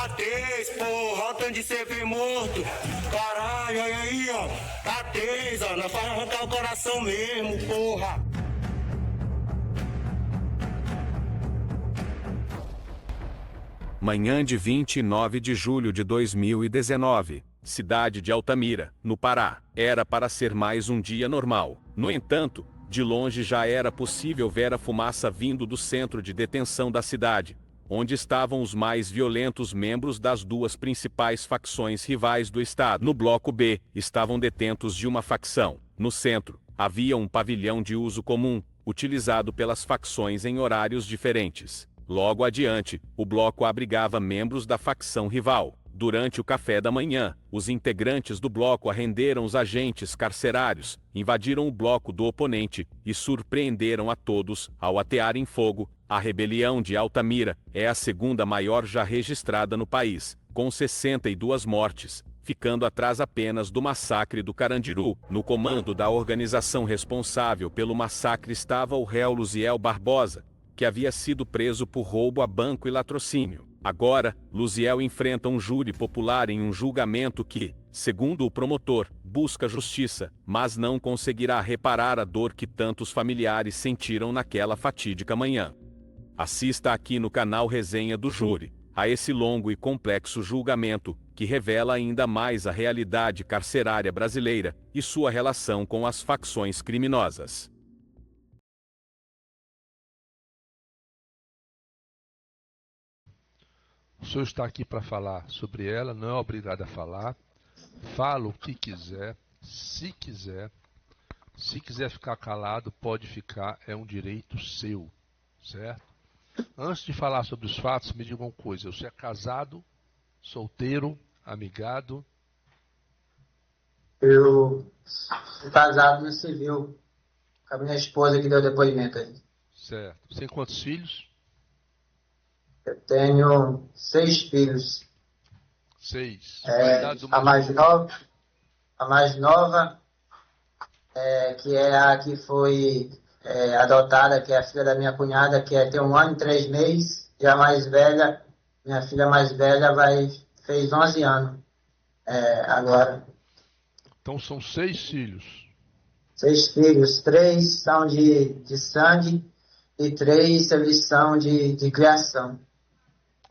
Tá três, porra, tanto de ser bem morto. Caralho, olha aí, ó. Tá três, ó. Nós vamos arrancar o coração mesmo, porra. Manhã de 29 de julho de 2019, cidade de Altamira, no Pará. Era para ser mais um dia normal. No entanto, de longe já era possível ver a fumaça vindo do centro de detenção da cidade, onde estavam os mais violentos membros das duas principais facções rivais do estado. No bloco B, estavam detentos de uma facção. No centro, havia um pavilhão de uso comum, utilizado pelas facções em horários diferentes. Logo adiante, o bloco abrigava membros da facção rival. Durante o café da manhã, os integrantes do bloco arrenderam os agentes carcerários, invadiram o bloco do oponente e surpreenderam a todos ao atearem fogo. A rebelião de Altamira é a segunda maior já registrada no país, com 62 mortes, ficando atrás apenas do massacre do Carandiru. No comando da organização responsável pelo massacre estava o réu Luziel Barbosa, que havia sido preso por roubo a banco e latrocínio. Agora, Luziel enfrenta um júri popular em um julgamento que, segundo o promotor, busca justiça, mas não conseguirá reparar a dor que tantos familiares sentiram naquela fatídica manhã. Assista aqui no canal Resenha do Júri a esse longo e complexo julgamento, que revela ainda mais a realidade carcerária brasileira e sua relação com as facções criminosas. O senhor está aqui para falar sobre ela, não é obrigado a falar. Fala o que quiser, se quiser. Se quiser ficar calado, pode ficar, é um direito seu, certo? Antes de falar sobre os fatos, me diga uma coisa: você é casado, solteiro, amigado? Eu sou casado no civil, com a minha esposa que deu depoimento aí. Certo. Você tem quantos filhos? Eu tenho 6 filhos. 6. Qual a idade do A mais nova, que é a que foi adotada, que é a filha da minha cunhada, que tem 1 ano e 3 meses. E a mais velha, minha filha mais velha, fez 11 anos agora. Então são 6 filhos. 6 filhos, 3 são de sangue e 3 eles são de criação.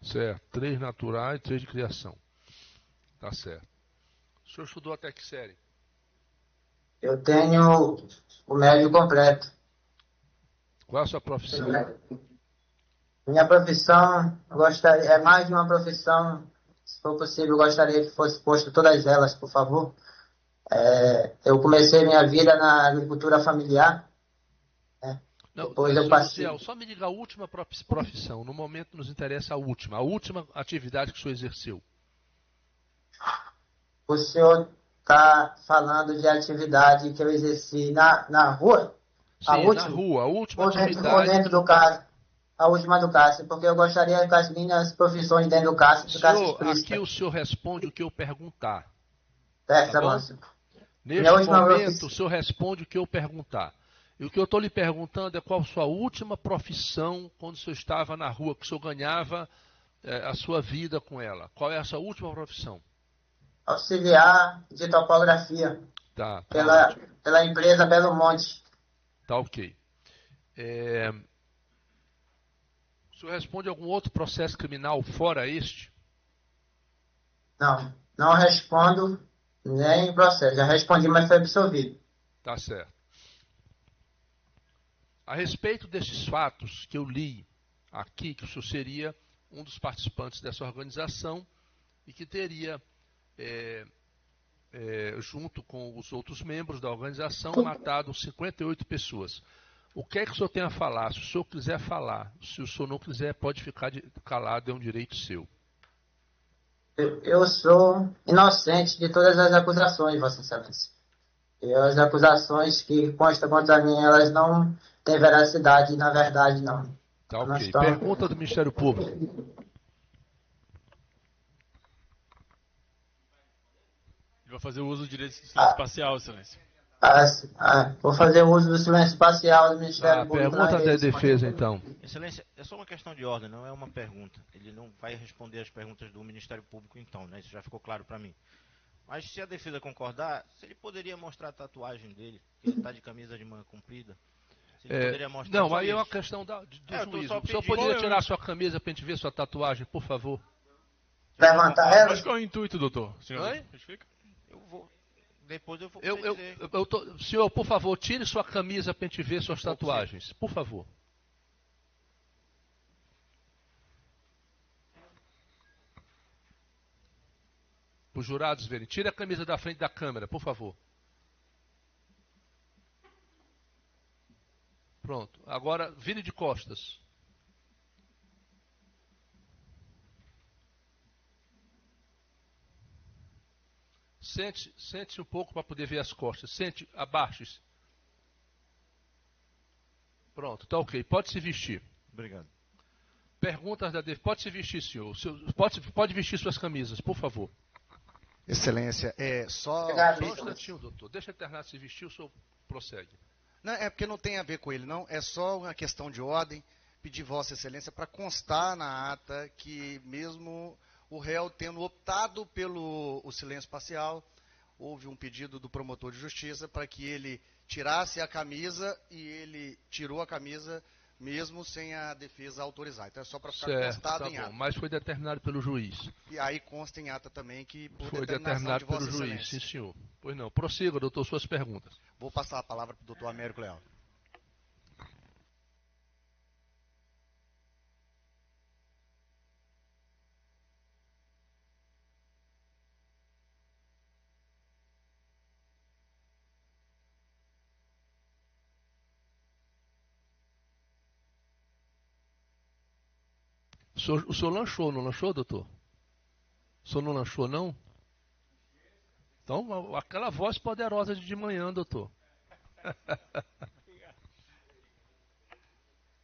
Certo. 3 naturais e 3 de criação. Tá certo. O senhor estudou até que série? Eu tenho o médio completo. Qual é a sua profissão? Minha profissão, é mais de uma profissão. Se for possível, eu gostaria que fosse posto todas elas, por favor. Eu comecei minha vida na agricultura familiar. Não, Depois eu passei. Luziel, só me diga a última profissão. No momento nos interessa a última atividade que o senhor exerceu. O senhor está falando de atividade que eu exerci na rua? Sim, na rua, a última atividade. Ou dentro do CARCE. A última do CARCE, porque eu gostaria que as minhas profissões dentro do CARCE ficassem explícitas. Aqui o senhor responde o que eu perguntar. Tá bom? Neste momento, o senhor responde o que eu perguntar. E o que eu estou lhe perguntando é qual a sua última profissão quando o senhor estava na rua, que o senhor ganhava a sua vida com ela. Qual é a sua última profissão? Auxiliar de topografia. Tá pela empresa Belo Monte. Tá ok. O senhor responde algum outro processo criminal fora este? Não respondo nem processo. Já respondi, mas foi absolvido. Tá certo. A respeito desses fatos que eu li aqui, que o senhor seria um dos participantes dessa organização e que teria, junto com os outros membros da organização, matado 58 pessoas. O que é que o senhor tem a falar? Se o senhor quiser falar, se o senhor não quiser, pode ficar calado, é um direito seu. Eu sou inocente de todas as acusações, Vossa Excelência. E as acusações que constam contra mim, elas não têm veracidade, na verdade, não. Tá ok. Pergunta do Ministério Público. Ele vai fazer o uso do direito espacial, Excelência. Vou fazer o uso do silêncio espacial do Ministério Público. Pergunta da defesa, então. Excelência, é só uma questão de ordem, não é uma pergunta. Ele não vai responder as perguntas do Ministério Público, então, né? Isso já ficou claro para mim. Mas se a defesa concordar, se ele poderia mostrar a tatuagem dele, que ele está de camisa de manga comprida. Se ele poderia mostrar. Não, aí é uma questão do juízo. O senhor poderia tirar sua camisa para a gente ver sua tatuagem, por favor? Levantar ela? Mas qual é o intuito, doutor? Senhor, explica. Eu vou. Depois eu vou. Senhor, por favor, tire sua camisa para a gente ver suas tatuagens. Por favor. Para os jurados verem. Tire a camisa da frente da câmera, por favor. Pronto. Agora, vire de costas. Sente-se um pouco para poder ver as costas. Sente, abaixe-se. Pronto, tá ok. Pode se vestir. Obrigado. Perguntas da defesa. Pode se vestir, senhor. Pode vestir suas camisas, por favor. Excelência, só um instantinho, doutor. Deixa ele terminar de se vestir, o senhor prossegue. Não, é porque não tem a ver com ele, não. É só uma questão de ordem. Pedir Vossa Excelência para constar na ata que mesmo o réu tendo optado pelo silêncio parcial, houve um pedido do promotor de justiça para que ele tirasse a camisa e ele tirou a camisa mesmo sem a defesa autorizar. Então é só para ficar constado em ata. Mas foi determinado pelo juiz. E aí consta em ata também que por foi determinação determinado de Vossa pelo juiz, Excelência. sim senhor. Pois não, prossiga, doutor, suas perguntas. Vou passar a palavra para o doutor Américo Leal. O senhor lanchou, não lanchou, doutor? O senhor não lanchou, não? Então, aquela voz poderosa de manhã, doutor.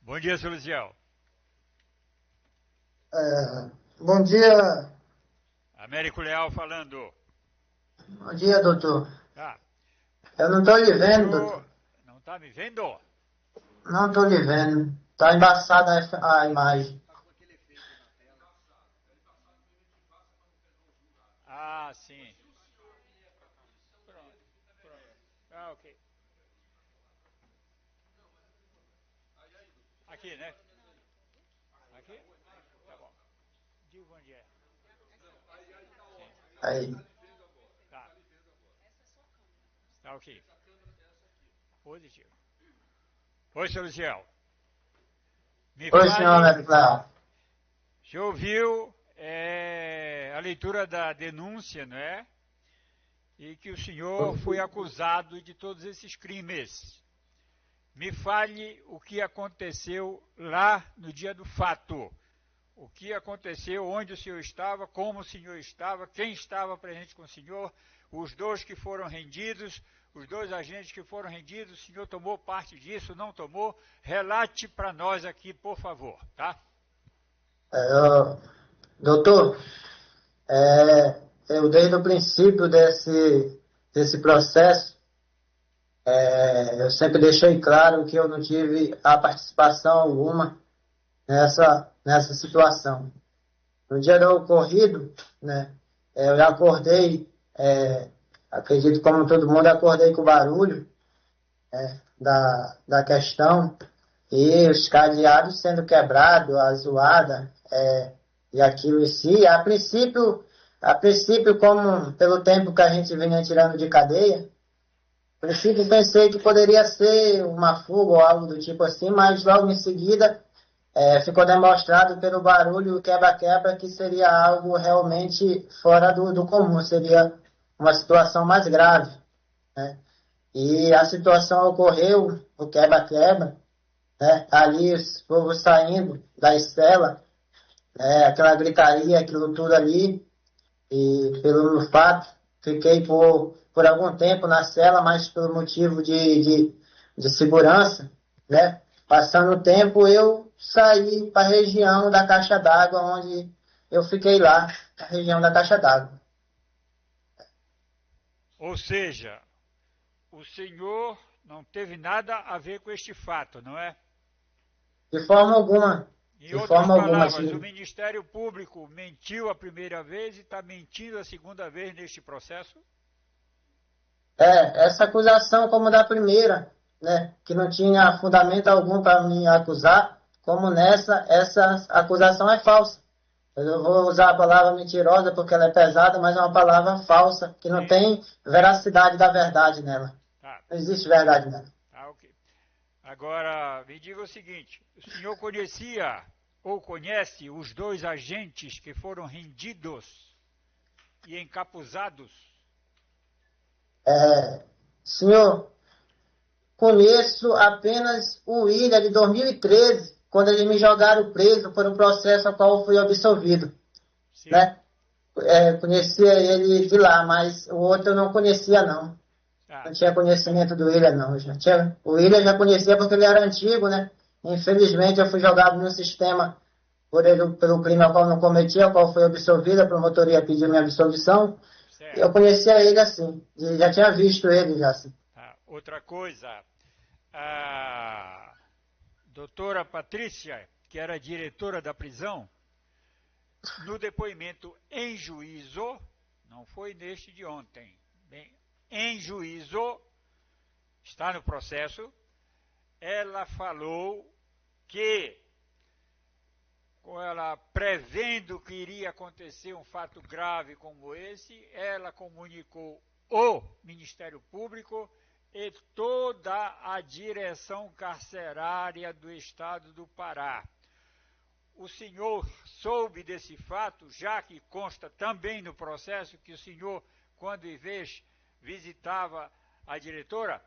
Bom dia, senhor Luciel. Bom dia. Américo Leal falando. Bom dia, doutor. Tá. Eu não estou lhe vendo, doutor. Não está me vendo? Não estou lhe vendo. Está embaçada a imagem. Ah, sim. Pronto. Ah, ok. Aqui, né? Aqui? Tá bom. Diga onde é. Aí. Tá. Tá ok. Positivo. Oi, senhor Luciel. Oi, senhor Américo Leal. O senhor ouviu a leitura da denúncia, não é? E que o senhor foi acusado de todos esses crimes. Me fale o que aconteceu lá no dia do fato. O que aconteceu, onde o senhor estava, como o senhor estava, quem estava presente com o senhor, os dois que foram rendidos, os dois agentes que foram rendidos, o senhor tomou parte disso, não tomou? Relate para nós aqui, por favor, tá? Doutor, eu desde o princípio desse processo, eu sempre deixei claro que eu não tive a participação alguma nessa situação. No dia do ocorrido, né, eu já acordei, acredito como todo mundo, acordei com o barulho da questão e os cadeados sendo quebrados, a zoada, e aquilo em si. A princípio, como pelo tempo que a gente vinha tirando de cadeia, a princípio pensei que poderia ser uma fuga ou algo do tipo assim, mas logo em seguida ficou demonstrado pelo barulho quebra-quebra que seria algo realmente fora do comum, seria uma situação mais grave, né? E a situação ocorreu, o quebra-quebra, né? Ali os povos saindo da cela, aquela gritaria, aquilo tudo ali, e pelo fato, fiquei por algum tempo na cela, mas pelo motivo de segurança, né? Passando o tempo, eu saí para a região da Caixa d'Água, onde eu fiquei lá, na região da Caixa d'Água. Ou seja, o senhor não teve nada a ver com este fato, não é? De forma alguma. Em De outras forma alguma, palavras, sim. o Ministério Público mentiu a primeira vez e está mentindo a segunda vez neste processo? Essa acusação como da primeira, né, que não tinha fundamento algum para me acusar, como nessa, essa acusação é falsa. Eu vou usar a palavra mentirosa porque ela é pesada, mas é uma palavra falsa, que não tem veracidade da verdade nela. Tá, Não existe verdade nela. tá, ok. Agora, me diga o seguinte, o senhor conhecia ou conhece os 2 agentes que foram rendidos e encapuzados? Senhor, conheço apenas o William de 2013, quando eles me jogaram preso por um processo ao qual eu fui absolvido. Sim. Né? Conhecia ele de lá, mas o outro eu não conhecia, não. Ah, Não tinha conhecimento do William, não. O William eu já conhecia porque ele era antigo, né? Infelizmente eu fui jogado no sistema pelo crime ao qual não cometi, ao qual fui absolvido, a promotoria pediu minha absolvição. certo. Eu conhecia ele assim, já tinha visto ele já assim. Tá, outra coisa, a doutora Patrícia, que era diretora da prisão, no depoimento em juízo, não foi neste de ontem, bem, em juízo, está no processo, ela falou que, com ela prevendo que iria acontecer um fato grave como esse, ela comunicou o Ministério Público e toda a direção carcerária do Estado do Pará. O senhor soube desse fato, já que consta também no processo que o senhor, quando em vez visitava a diretora?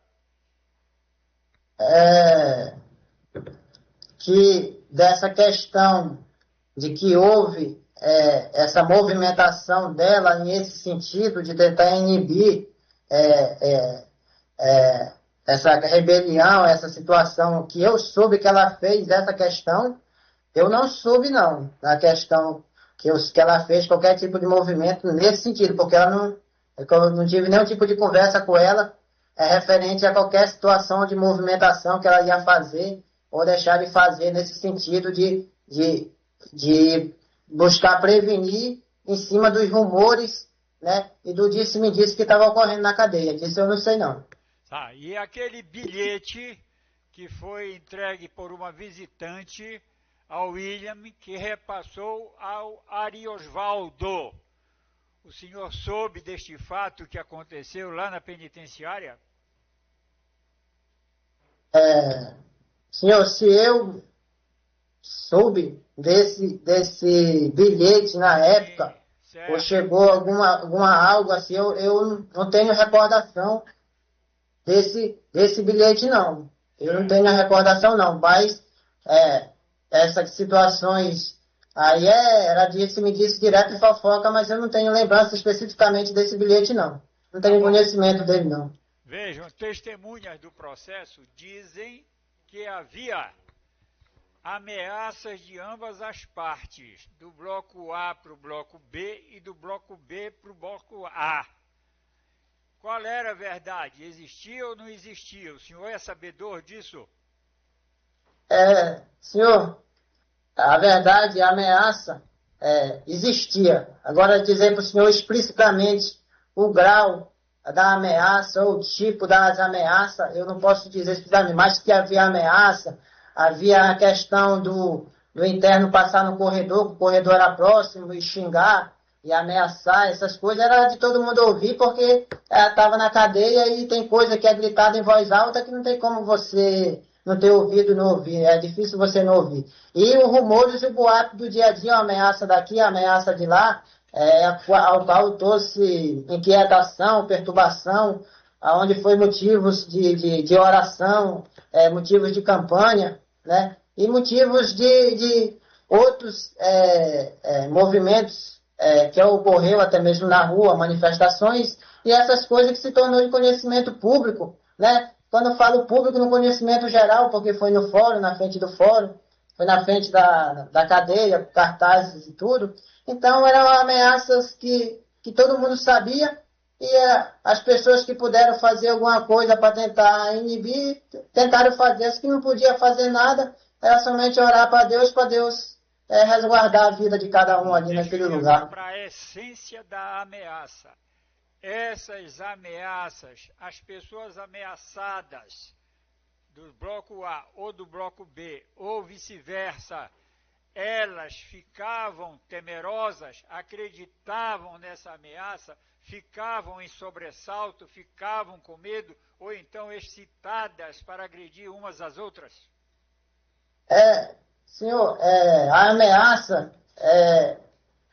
Que dessa questão de que houve essa movimentação dela nesse sentido de tentar inibir essa rebelião, essa situação que eu soube que ela fez, essa questão, eu não soube não, na questão que ela fez qualquer tipo de movimento nesse sentido, porque eu não tive nenhum tipo de conversa com ela referente a qualquer situação de movimentação que ela ia fazer ou deixar de fazer nesse sentido de buscar prevenir em cima dos rumores, né, e do disse-me-disse que estava ocorrendo na cadeia. Disso eu não sei não. Tá, e aquele bilhete que foi entregue por uma visitante ao William, que repassou ao Ariosvaldo. O senhor soube deste fato que aconteceu lá na penitenciária? Senhor, se eu soube desse bilhete na época, certo. ou chegou algo assim, eu não tenho recordação desse bilhete, não. Eu não tenho a recordação, não. Mas essas situações aí era me disse direto e fofoca, mas eu não tenho lembrança especificamente desse bilhete, não. Não tenho conhecimento dele, não. Vejam, testemunhas do processo dizem que havia ameaças de ambas as partes, do bloco A para o bloco B e do bloco B para o bloco A. Qual era a verdade? Existia ou não existia? O senhor é sabedor disso? Senhor, a verdade, a ameaça existia. Agora, dizer para o senhor explicitamente o grau da ameaça ou o tipo das ameaças, eu não posso dizer explicitamente, mas que havia ameaça, havia a questão do interno passar no corredor, que o corredor era próximo, e xingar e ameaçar, essas coisas era de todo mundo ouvir, porque estava na cadeia e tem coisa que é gritada em voz alta que não tem como você não ter ouvido e não ouvir, é difícil você não ouvir. E o rumores e o boato do dia a dia, uma ameaça daqui, a ameaça de lá, ao qual trouxe inquietação, perturbação, onde foi motivos de oração, motivos de campanha, né? E motivos de outros movimentos que ocorreu até mesmo na rua, manifestações, e essas coisas que se tornou de conhecimento público, né? Quando eu falo público, no conhecimento geral, porque foi no fórum, na frente do fórum, foi na frente da cadeia, cartazes e tudo. Então, eram ameaças que todo mundo sabia, e as pessoas que puderam fazer alguma coisa para tentar inibir, tentaram fazer. As que não podiam fazer nada, era somente orar para Deus resguardar a vida de cada um ali naquele lugar. Para a essência da ameaça. Essas ameaças, as pessoas ameaçadas do bloco A ou do bloco B, ou vice-versa, elas ficavam temerosas, acreditavam nessa ameaça, ficavam em sobressalto, ficavam com medo, ou então excitadas para agredir umas às outras? Senhor, a ameaça,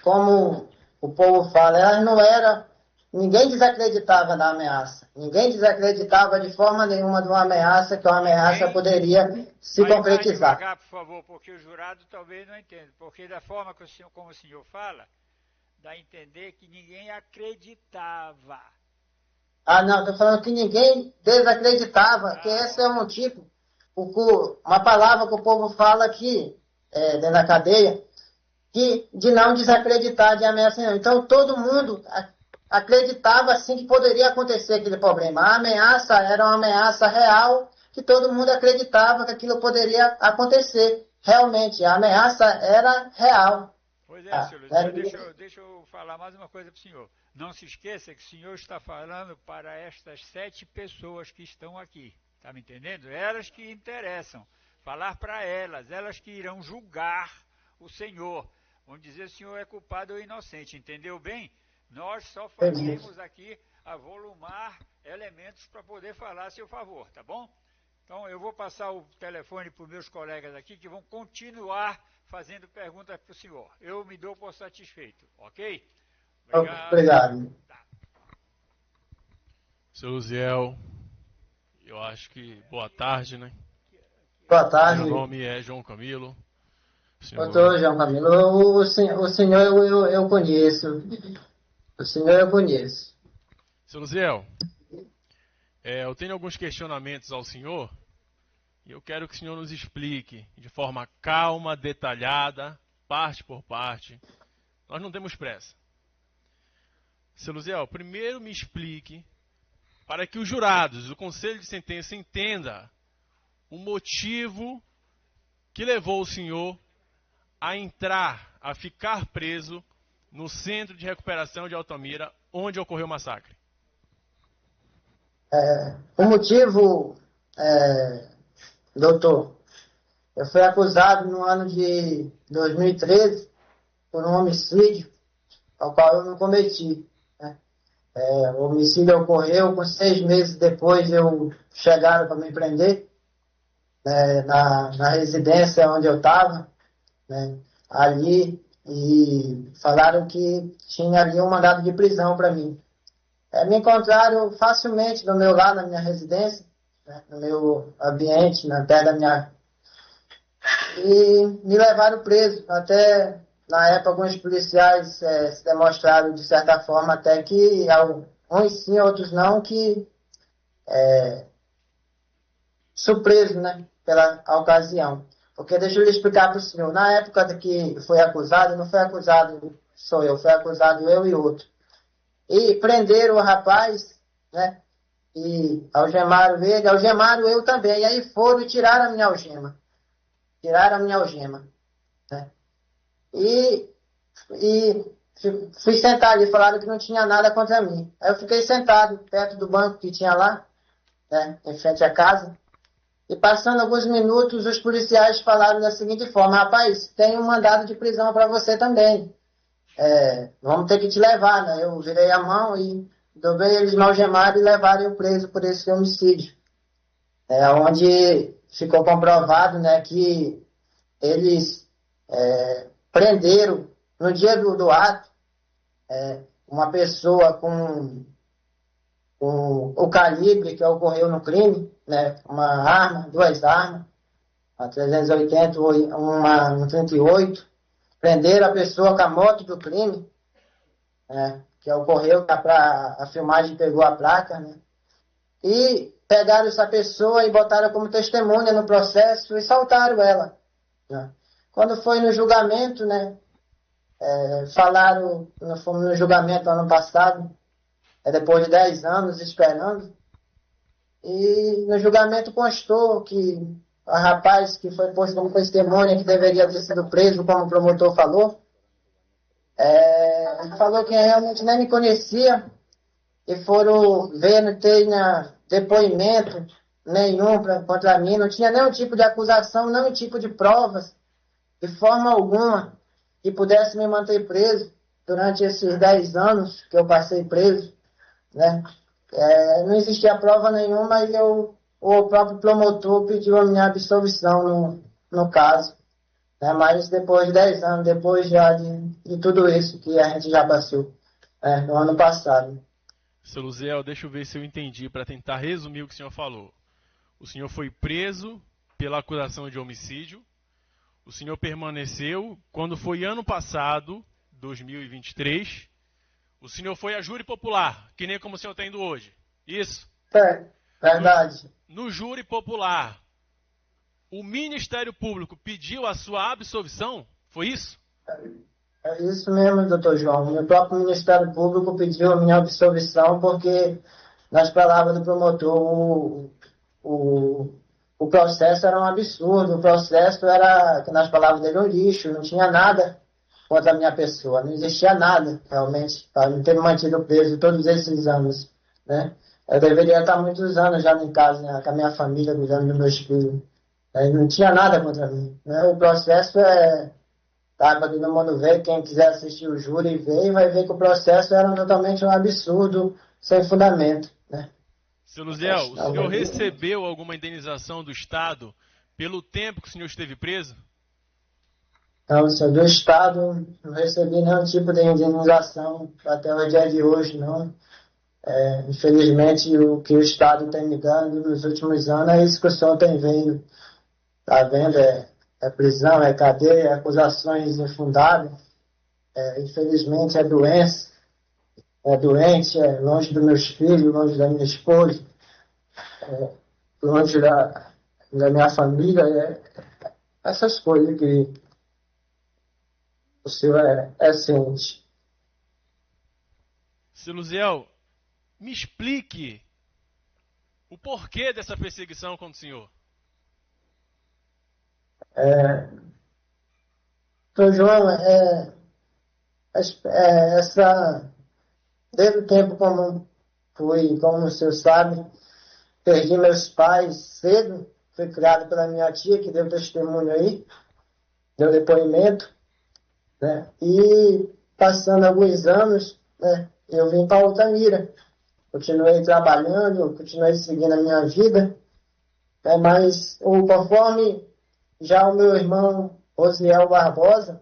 como o povo fala, ela não era... Ninguém desacreditava da ameaça. Ninguém desacreditava de forma nenhuma de uma ameaça, que uma ameaça poderia se concretizar. Devagar, por favor, porque o jurado talvez não entenda. Porque da forma que como o senhor fala, dá a entender que ninguém acreditava. Não, estou falando que ninguém desacreditava, que esse é um tipo, uma palavra que o povo fala aqui, dentro da cadeia, de não desacreditar de ameaça nenhuma. Então, todo mundo acreditava, assim, que poderia acontecer aquele problema. A ameaça era uma ameaça real, que todo mundo acreditava que aquilo poderia acontecer. Realmente, a ameaça era real. Pois é, senhor Luiz, deixa eu falar mais uma coisa para o senhor. Não se esqueça que o senhor está falando para estas 7 pessoas que estão aqui. Está me entendendo? Elas que interessam. Falar para elas que irão julgar o senhor. Vão dizer se o senhor é culpado ou inocente. Entendeu bem? Nós só fazemos aqui avolumar elementos para poder falar a seu favor, tá bom? Então eu vou passar o telefone para os meus colegas aqui que vão continuar fazendo perguntas para o senhor. Eu me dou por satisfeito, ok? Obrigado. Tá. Seu Luziel, eu acho que boa tarde, né? Boa tarde. Meu nome é João Camilo. Doutor João Camilo, o senhor eu conheço. O senhor eu conheço. Seu Luziel, eu tenho alguns questionamentos ao senhor e eu quero que o senhor nos explique de forma calma, detalhada, parte por parte. Nós não temos pressa. Seu Luziel, primeiro me explique, para que os jurados do Conselho de Sentença entendam o motivo que levou o senhor a ficar preso no Centro de Recuperação de Altamira, onde ocorreu o massacre. O motivo, doutor, eu fui acusado no ano de 2013 por um homicídio ao qual eu não cometi. Né? O homicídio ocorreu com 6 meses depois chegaram para me prender na residência onde eu estava, né? Ali, e falaram que tinha ali um mandado de prisão para mim. Me encontraram facilmente do meu lado, na minha residência, né, no meu ambiente, perto da minha... E me levaram preso. Até, na época, alguns policiais se demonstraram, de certa forma, até que uns sim, outros não, que surpreso, né, pela ocasião. Porque deixa eu lhe explicar para o senhor, na época que foi acusado, não foi acusado sou eu, foi acusado eu e outro. E prenderam o rapaz, né, e algemaram ele, algemaram eu também, e aí foram e tiraram a minha algema. Tiraram a minha algema. Né? E fui sentar ali, falaram que não tinha nada contra mim. Aí eu fiquei sentado perto do banco que tinha lá, né, em frente à casa. E passando alguns minutos, os policiais falaram da seguinte forma: rapaz, tem um mandado de prisão para você também. Vamos ter que te levar, né? Eu virei a mão e dobrei eles me algemaram e levaram eu preso por esse homicídio. Onde ficou comprovado, né, que eles prenderam, no dia do ato, uma pessoa com o calibre que ocorreu no crime, né, uma arma, 2 armas, uma 380 e uma 38, prenderam a pessoa com a moto do crime, né, que ocorreu, a filmagem pegou a placa, né, e pegaram essa pessoa e botaram como testemunha no processo e soltaram ela. Né. Quando foi no julgamento, né, fomos no julgamento ano passado, depois de 10 anos esperando. E no julgamento constou que o rapaz que foi posto como testemunha, que deveria ter sido preso, como o promotor falou, ele falou que realmente nem me conhecia, e foram ver, não tinha depoimento nenhum contra mim, não tinha nenhum tipo de acusação, nenhum tipo de provas, de forma alguma, que pudesse me manter preso durante esses 10 anos que eu passei preso, né? Não existia prova nenhuma, mas o próprio promotor pediu a minha absolvição no caso, né? Mas depois de 10 anos, depois já de tudo isso que a gente já passou, no ano passado. Seu Luziel, deixa eu ver se eu entendi, para tentar resumir o que o senhor falou. O senhor foi preso pela acusação de homicídio. O senhor permaneceu. Quando foi ano passado, 2023, o senhor foi a júri popular, que nem como o senhor está indo hoje. Isso? Verdade. No júri popular, o Ministério Público pediu a sua absolvição? Foi isso? É isso mesmo, doutor João. O próprio Ministério Público pediu a minha absolvição porque, nas palavras do promotor, o processo era um absurdo. O processo era, nas palavras dele, um lixo. Não tinha nada contra a minha pessoa. Não existia nada, realmente, para me ter mantido preso todos esses anos, né? Eu deveria estar muitos anos já em casa, né, com a minha família, cuidando dos meus filhos. Não tinha nada contra mim, né? O processo tá, para todo mundo ver, quem quiser assistir o júri ver, vai ver que o processo era totalmente um absurdo, sem fundamento, né? Seu Luziel, o senhor recebeu alguma indenização do Estado pelo tempo que o senhor esteve preso? Não, senhor, do Estado não recebi nenhum tipo de indenização até o dia de hoje, não. Infelizmente, o que o Estado tem me dando nos últimos anos é isso que o senhor tem vendo. Está vendo? É prisão, é cadeia, é acusações infundadas. Infelizmente, é doença. É doente, é longe dos meus filhos, longe da minha esposa, longe da minha família. Essas coisas que o senhor é ciente. Seu Luziel, me explique o porquê dessa perseguição contra o senhor. Então, João, desde o tempo como o senhor sabe, perdi meus pais cedo, fui criado pela minha tia, que deu testemunho aí, deu depoimento, né? E passando alguns anos, né, eu vim para Altamira, continuei trabalhando, continuei seguindo a minha vida, mas conforme já o meu irmão Rosiel Barbosa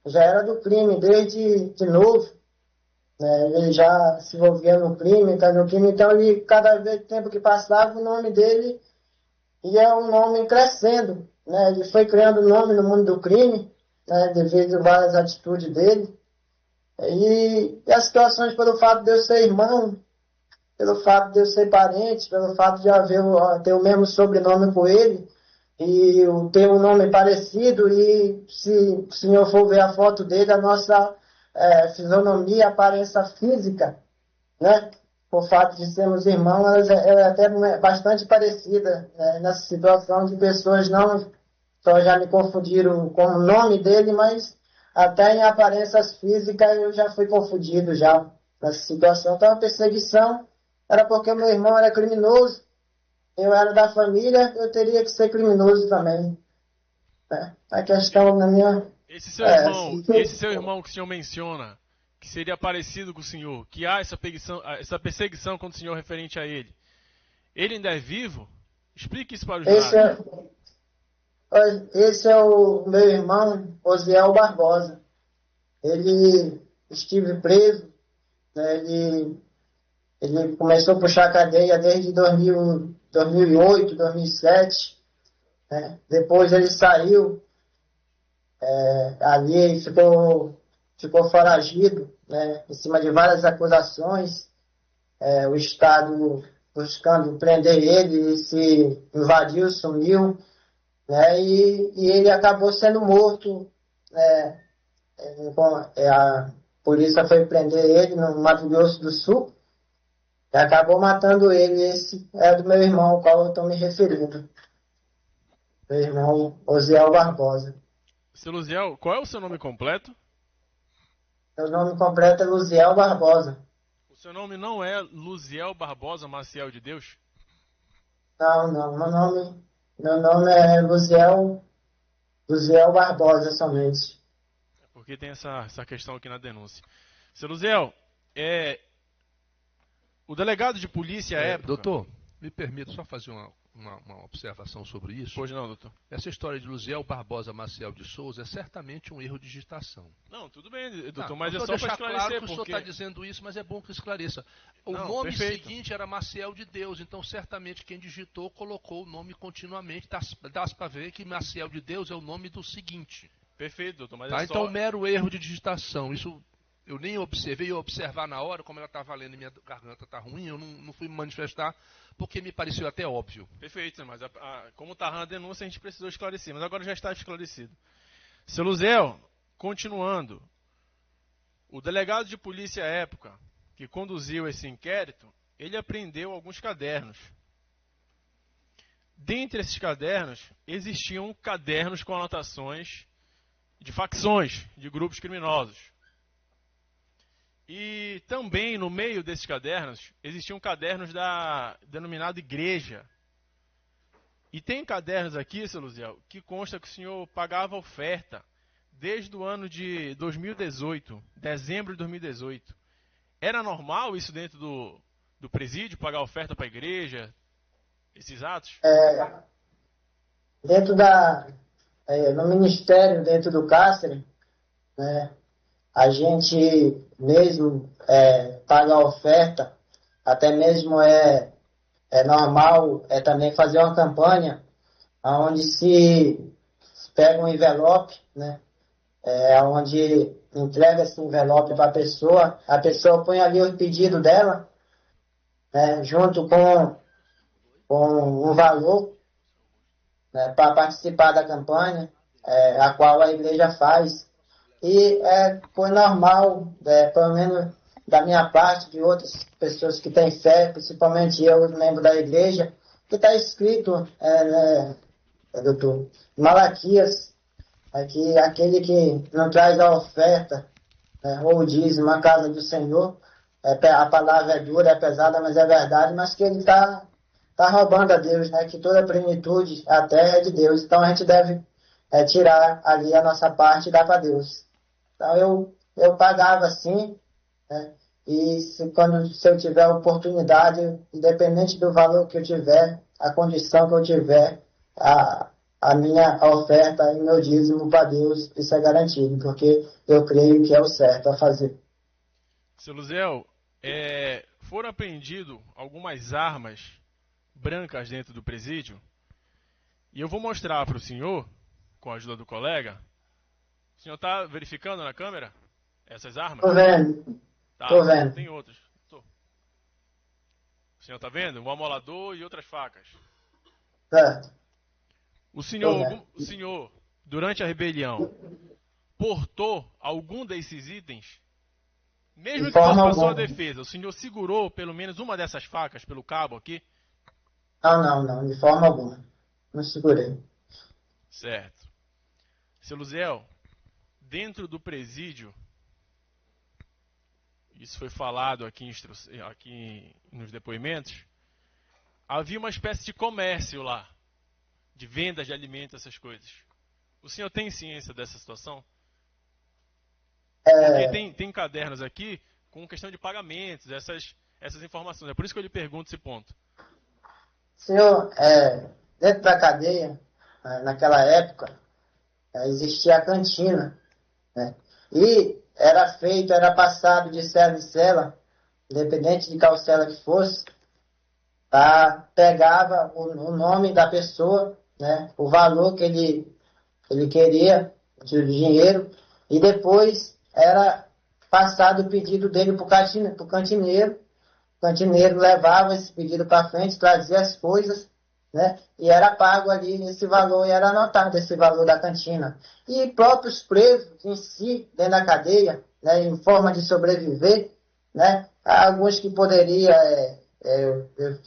já era do crime desde de novo, né? Ele já se envolvia no crime, então ele, cada vez tempo que passava, o nome dele ia um nome crescendo, né? Ele foi criando nome no mundo do crime, né, devido a várias atitudes dele, e as situações pelo fato de eu ser irmão, pelo fato de eu ser parente, pelo fato de ter o mesmo sobrenome com ele, e ter um nome parecido, e se o senhor for ver a foto dele, a nossa fisionomia, aparência física, né, por fato de sermos irmãos, ela é até bastante parecida, né, nessa situação de pessoas não só já me confundiram com o nome dele, mas até em aparências físicas eu já fui confundido já nessa situação. Então a perseguição era porque o meu irmão era criminoso, eu era da família, eu teria que ser criminoso também, né? A questão na minha... Esse seu irmão que o senhor menciona, que seria parecido com o senhor, que há essa perseguição contra o senhor referente a ele ainda é vivo? Explique isso para o jurado. Esse é o meu irmão, Rosiel Barbosa. Ele esteve preso, né? Ele começou a puxar a cadeia desde 2008, 2007. Né? Depois ele saiu, ali ficou foragido, né? Em cima de várias acusações. O Estado buscando prender ele, se invadiu, sumiu. Né, e ele acabou sendo morto. A polícia foi prender ele no Mato Grosso do Sul, E acabou matando ele. Esse é do meu irmão, ao qual eu estou me referindo. Meu irmão Osiel Barbosa. Seu Luziel, qual é o seu nome completo? Meu nome completo é Luziel Barbosa. O seu nome não é Luziel Barbosa Maciel de Deus? Não, não. Meu nome é Luziel Barbosa somente. É porque tem essa questão aqui na denúncia. Seu Luziel, o delegado de polícia à época... Doutor, me permita só fazer uma observação sobre isso. Pois não, doutor. Essa história de Luziel Barbosa Maciel de Souza é certamente um erro de digitação. Não, tudo bem, doutor, mas é só deixar para esclarecer, claro que o porque... senhor está dizendo isso, mas é bom que esclareça. O Não, nome perfeito. seguinte era Maciel de Deus, então certamente quem digitou colocou o nome continuamente. Dá para ver que Maciel de Deus é o nome do seguinte. Perfeito, doutor, mas Tá? é só... Então, mero erro de digitação. Isso eu nem observei, eu observar na hora, como ela está valendo e minha garganta está ruim, eu não fui me manifestar, porque me pareceu até óbvio. Perfeito, mas como está na denúncia, a gente precisou esclarecer, mas agora já está esclarecido. Seu Luziel, continuando, o delegado de polícia à época, que conduziu esse inquérito, ele apreendeu alguns cadernos. Dentre esses cadernos, existiam cadernos com anotações de facções, de grupos criminosos. E também, no meio desses cadernos, existiam cadernos da denominada igreja. E tem cadernos aqui, seu Luziel, que consta que o senhor pagava oferta desde o ano de 2018, dezembro de 2018. Era normal isso dentro do presídio, pagar oferta para a igreja, esses atos? Dentro no ministério, dentro do cárcere, né, a gente mesmo paga a oferta, até mesmo é normal também fazer uma campanha onde se pega um envelope, né, onde entrega esse envelope para a pessoa põe ali o pedido dela, né, junto com um valor, né, para participar da campanha, a qual a igreja faz. E foi normal, pelo menos da minha parte, de outras pessoas que têm fé, principalmente eu, membro da igreja, que está escrito, doutor, Malaquias, que aquele que não traz a oferta, ou o dízimo à casa do Senhor, a palavra é dura, é pesada, mas é verdade, mas que ele está roubando a Deus, né? Que toda a plenitude, a terra é de Deus. Então a gente deve tirar ali a nossa parte e dar para Deus. Então eu pagava assim, né? E se eu tiver oportunidade, independente do valor que eu tiver, a condição que eu tiver, a minha oferta e meu dízimo para Deus, isso é garantido, porque eu creio que é o certo a fazer. Seu Luziel, foram apreendidas algumas armas brancas dentro do presídio, e eu vou mostrar para o senhor, com a ajuda do colega. O senhor está verificando na câmera essas armas? Estou vendo. Tá, Estou vendo. tem outras. Tô. O senhor está vendo? Um amolador e outras facas. Certo. O senhor, durante a rebelião, portou algum desses itens? Mesmo que fosse para sua defesa, o senhor segurou pelo menos uma dessas facas pelo cabo aqui? Não, de forma alguma. Não segurei. Certo. Seu Luziel, dentro do presídio, isso foi falado aqui nos depoimentos, havia uma espécie de comércio lá, de vendas de alimentos, essas coisas. O senhor tem ciência dessa situação? Porque tem cadernos aqui com questão de pagamentos, essas informações. É por isso que eu lhe pergunto esse ponto. Senhor, dentro da cadeia, naquela época, existia a cantina, né? E era passado de cela em cela, independente de qual cela que fosse, pegava o nome da pessoa, né? O valor que ele queria de dinheiro, e depois era passado o pedido dele para o cantineiro. O cantineiro levava esse pedido para frente, trazia as coisas, né? E era pago ali esse valor, e era anotado esse valor da cantina. E próprios presos em si, dentro da cadeia, né, em forma de sobreviver, né? Há alguns que poderia,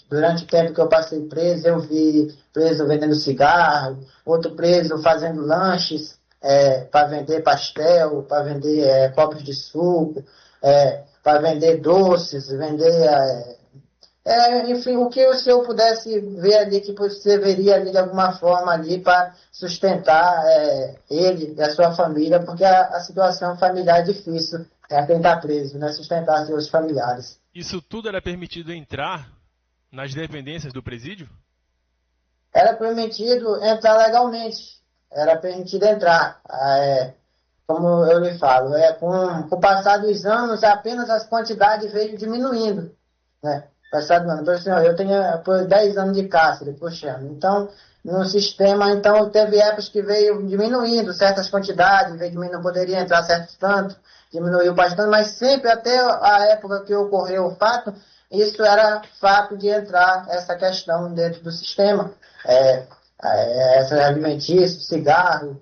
durante o tempo que eu passei preso, eu vi preso vendendo cigarro, outro preso fazendo lanches para vender pastel, para vender copos de suco, para vender doces, vender enfim, o que o senhor pudesse ver ali, que você veria ali de alguma forma ali para sustentar ele e a sua família, porque a situação familiar é difícil, quem está preso, né? Sustentar seus familiares. Isso tudo era permitido entrar nas dependências do presídio? Era permitido entrar legalmente, era permitido entrar. Como eu lhe falo, com o passar dos anos, apenas as quantidades veio diminuindo, né? Passado ano. Por exemplo, eu tenho 10 anos de cárcere, puxando. Então, no sistema, então, teve épocas que veio diminuindo certas quantidades, veio diminuindo, não poderia entrar certos tanto, diminuiu bastante, mas sempre até a época que ocorreu o fato, isso era fato de entrar essa questão dentro do sistema. Essas alimentícios, cigarro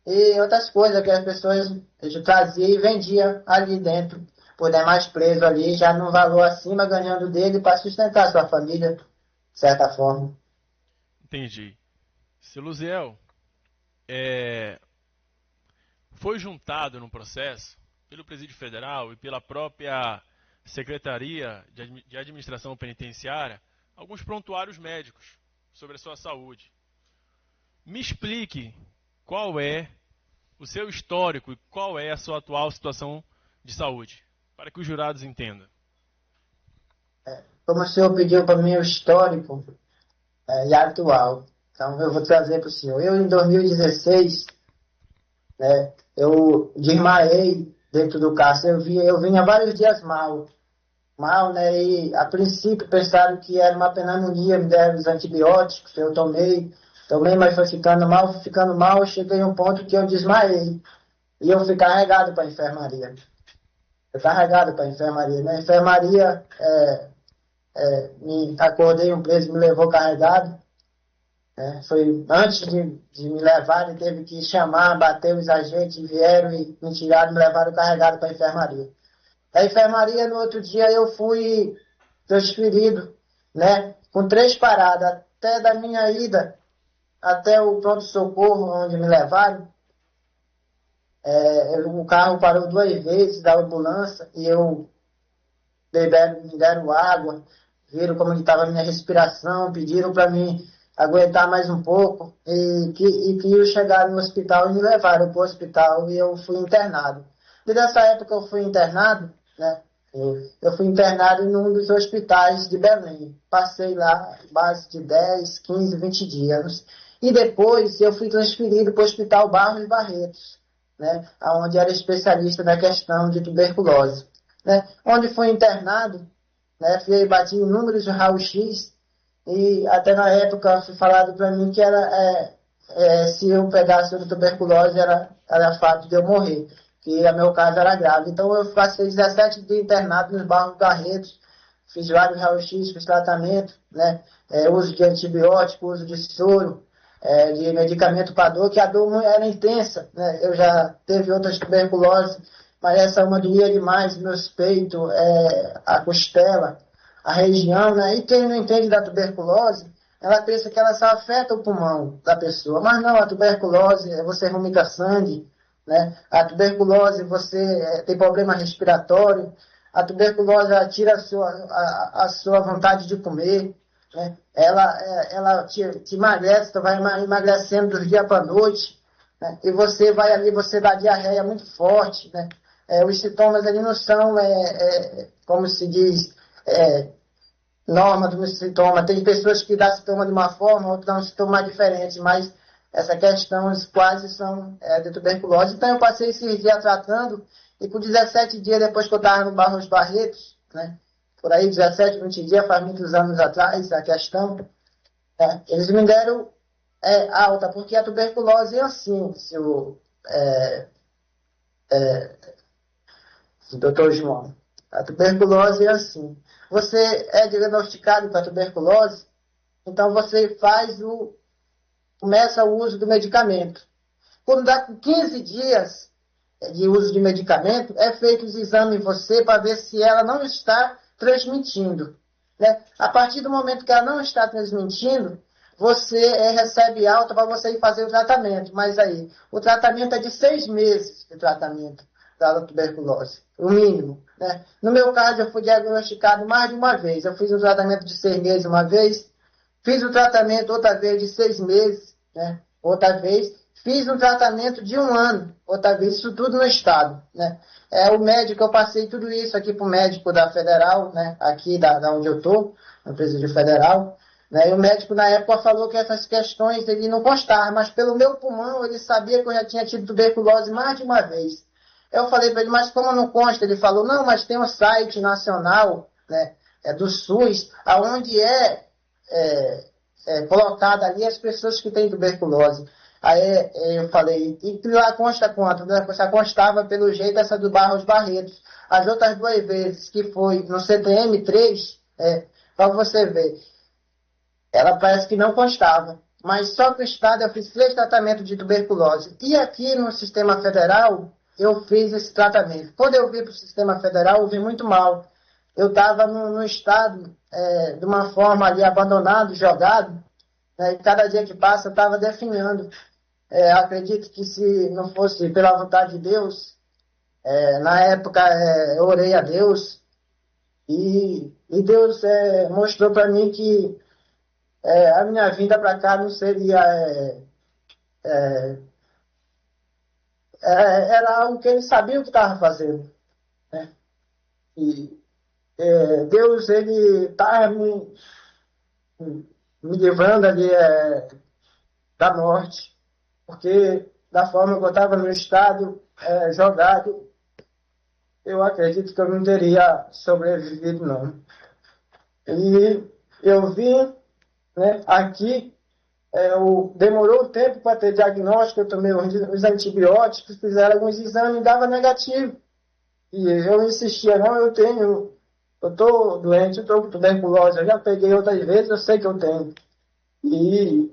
e outras coisas que as pessoas traziam e vendiam ali dentro, por demais preso ali, já num valor acima, ganhando dele para sustentar sua família, de certa forma. Entendi. Seu Luziel, foi juntado no processo, pelo Presídio Federal e pela própria Secretaria de Administração Penitenciária, alguns prontuários médicos sobre a sua saúde. Me explique qual é o seu histórico e qual é a sua atual situação de saúde, para que os jurados entendam. Como o senhor pediu para mim o histórico e atual, então eu vou trazer para o senhor. Eu, em 2016, né, eu desmaiei dentro do cárcere. Eu vinha vários dias mal, né, e a princípio pensaram que era uma pneumonia, me deram os antibióticos, eu tomei, mas foi ficando mal, cheguei a um ponto que eu desmaiei, e eu fui carregado para a enfermaria. Na enfermaria, acordei um preso, me levou carregado. Foi antes de me levar, ele teve que chamar, bater os agentes, vieram e me tiraram, me levaram carregado para a enfermaria. Da enfermaria, no outro dia, eu fui transferido, né, com 3 paradas, até da minha ida até o pronto-socorro, onde me levaram. O carro parou 2 vezes da ambulância e me deram água, viram como estava a minha respiração, pediram para mim aguentar mais um pouco e que chegaram no hospital e me levaram para o hospital e eu fui internado. Desde essa época eu fui internado, né? Eu fui internado em um dos hospitais de Belém. Passei lá base de 10, 15, 20 dias. E depois eu fui transferido para o Hospital Barros Barretos, né, onde era especialista na questão de tuberculose, né, onde fui internado, né, bati em números de raio-x e até na época foi falado para mim que era, se eu pegasse a tuberculose era fato de eu morrer, que o meu caso era grave. Então eu passei 17 dias internado nos Barros Barretos, fiz vários raio-x, fiz tratamento, né, uso de antibiótico, uso de soro, de medicamento para dor, que a dor era intensa, né? Eu já teve outras tuberculoses, mas essa uma doía demais, meus peitos, a costela, a região, né? E quem não entende da tuberculose, ela pensa que ela só afeta o pulmão da pessoa, mas não, a tuberculose, você vomita sangue, né? A tuberculose, você tem problema respiratório, a tuberculose tira a sua vontade de comer, né? Ela te emagrece, tu vai emagrecendo do dia para a noite, né? E você vai ali, você dá diarreia muito forte, né? Os sintomas ali não são, como se diz, norma dos sintomas. Tem pessoas que dão sintoma de uma forma, outras dão sintoma diferente, mas essa questão quase são de tuberculose. Então eu passei esses dias tratando, e com 17 dias depois que eu estava no Barros Barretos, né? Por aí, 17, 20 dias, faz muitos anos atrás, a questão, eles me deram alta, porque a tuberculose é assim, doutor João. A tuberculose é assim. Você é diagnosticado com a tuberculose, então você começa o uso do medicamento. Quando dá com 15 dias, de uso de medicamento, é feito os exames em você para ver se ela não está transmitindo. Né? A partir do momento que ela não está transmitindo, você recebe alta para você ir fazer o tratamento. Mas aí, o tratamento é de 6 meses de tratamento da tuberculose, o mínimo. Né? No meu caso, eu fui diagnosticado mais de uma vez. Eu fiz um tratamento de 6 meses uma vez, fiz o tratamento outra vez de 6 meses, né? Outra vez. Fiz um tratamento de 1 ano, outra vez, isso tudo no estado. Né? O médico, eu passei tudo isso aqui para o médico da Federal, né? Aqui da onde eu estou, na Presídio Federal. Né? E o médico, na época, falou que essas questões ele não constavam, mas pelo meu pulmão ele sabia que eu já tinha tido tuberculose mais de uma vez. Eu falei para ele, mas como não consta? Ele falou, não, mas tem um site nacional, né, do SUS, onde colocado ali as pessoas que têm tuberculose. Aí eu falei, e lá consta quanto? Só constava pelo jeito essa do Barros Barretos. As outras 2 vezes que foi no CTM-3, para você ver, ela parece que não constava. Mas só que o estado eu fiz 3 tratamentos de tuberculose. E aqui no sistema federal, eu fiz esse tratamento. Quando eu vim para o sistema federal, eu vi muito mal. Eu estava no estado de uma forma ali abandonado, jogado, né, e cada dia que passa eu estava definhando. Acredito que se não fosse pela vontade de Deus, na época eu orei a Deus e Deus mostrou para mim que a minha vinda para cá não seria... era algo que ele sabia o que estava fazendo. Né? E Deus, ele está me livrando ali da morte, porque da forma que eu estava no estado jogado, eu acredito que eu não teria sobrevivido, não. E eu vim, né, aqui, demorou um tempo para ter diagnóstico, eu tomei os antibióticos, fizeram alguns exames e dava negativo. E eu insistia, não, eu estou doente, eu estou com tuberculose, eu já peguei outras vezes, eu sei que eu tenho. E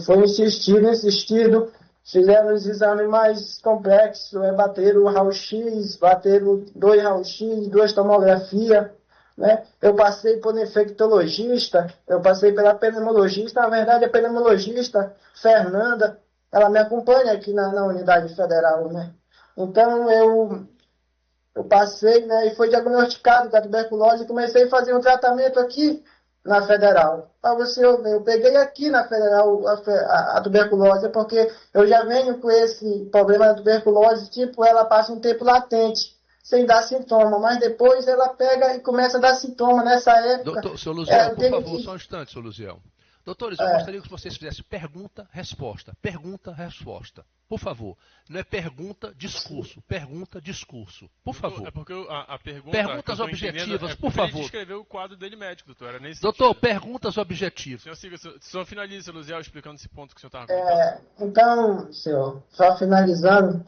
foi insistido, fizeram os exames mais complexos, bateram o raio-x, bateram 2 raio-x, 2 tomografias, né? Eu passei por infectologista, eu passei pela pneumologista, na verdade a pneumologista, Fernanda, ela me acompanha aqui na unidade federal, né? Então eu passei, né, e foi diagnosticado com a tuberculose e comecei a fazer um tratamento aqui na Federal. Para você ver, eu peguei aqui na Federal a tuberculose, porque eu já venho com esse problema da tuberculose, tipo, ela passa um tempo latente, sem dar sintoma, mas depois ela pega e começa a dar sintoma nessa época. Doutor, seu Luziel, por favor, só um instante, seu Luziel. Doutores, eu gostaria que vocês fizessem pergunta-resposta. Pergunta-resposta. Por favor. Não é pergunta, discurso. Pergunta, discurso. Por favor. É porque a pergunta... Perguntas objetivas, por favor. Ele escreveu o quadro dele médico, doutor. Era nesse doutor, sentido. Perguntas objetivas. Só finaliza, Luziel, explicando esse ponto que o senhor estava colocando. Então, senhor, só finalizando.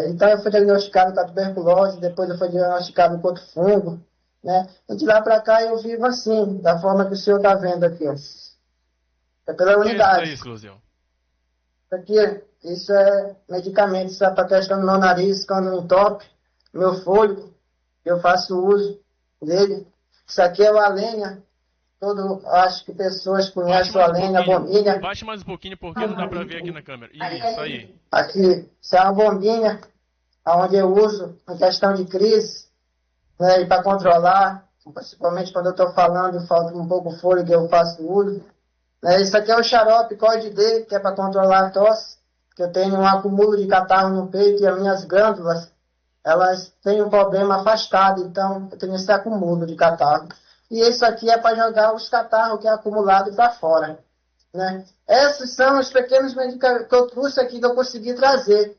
Então eu fui diagnosticado com a tuberculose, depois eu fui diagnosticado com outro fungo. Né? E de lá para cá eu vivo assim, da forma que o senhor está vendo aqui. Ó. É pela unidade. É isso, Luziel. Isso é medicamento, isso é para questão do meu nariz, quando me entope, meu fôlego, eu faço uso dele. Isso aqui é o Alenha. Acho que pessoas conhecem o Alenha, a bombinha. Baixe mais um pouquinho, porque não dá para ver aqui na câmera. Isso aí. Aqui, isso é uma bombinha, onde eu uso em questão de crise, né, e para controlar, principalmente quando eu estou falando, falta um pouco de fôlego, eu faço uso. Né, isso aqui é o xarope Código D, que é para controlar a tosse, que eu tenho um acúmulo de catarro no peito e as minhas glândulas, elas têm um problema afastado, então eu tenho esse acúmulo de catarro. E isso aqui é para jogar os catarros que é acumulado para fora. Né? Esses são os pequenos medicamentos que eu trouxe aqui, que eu consegui trazer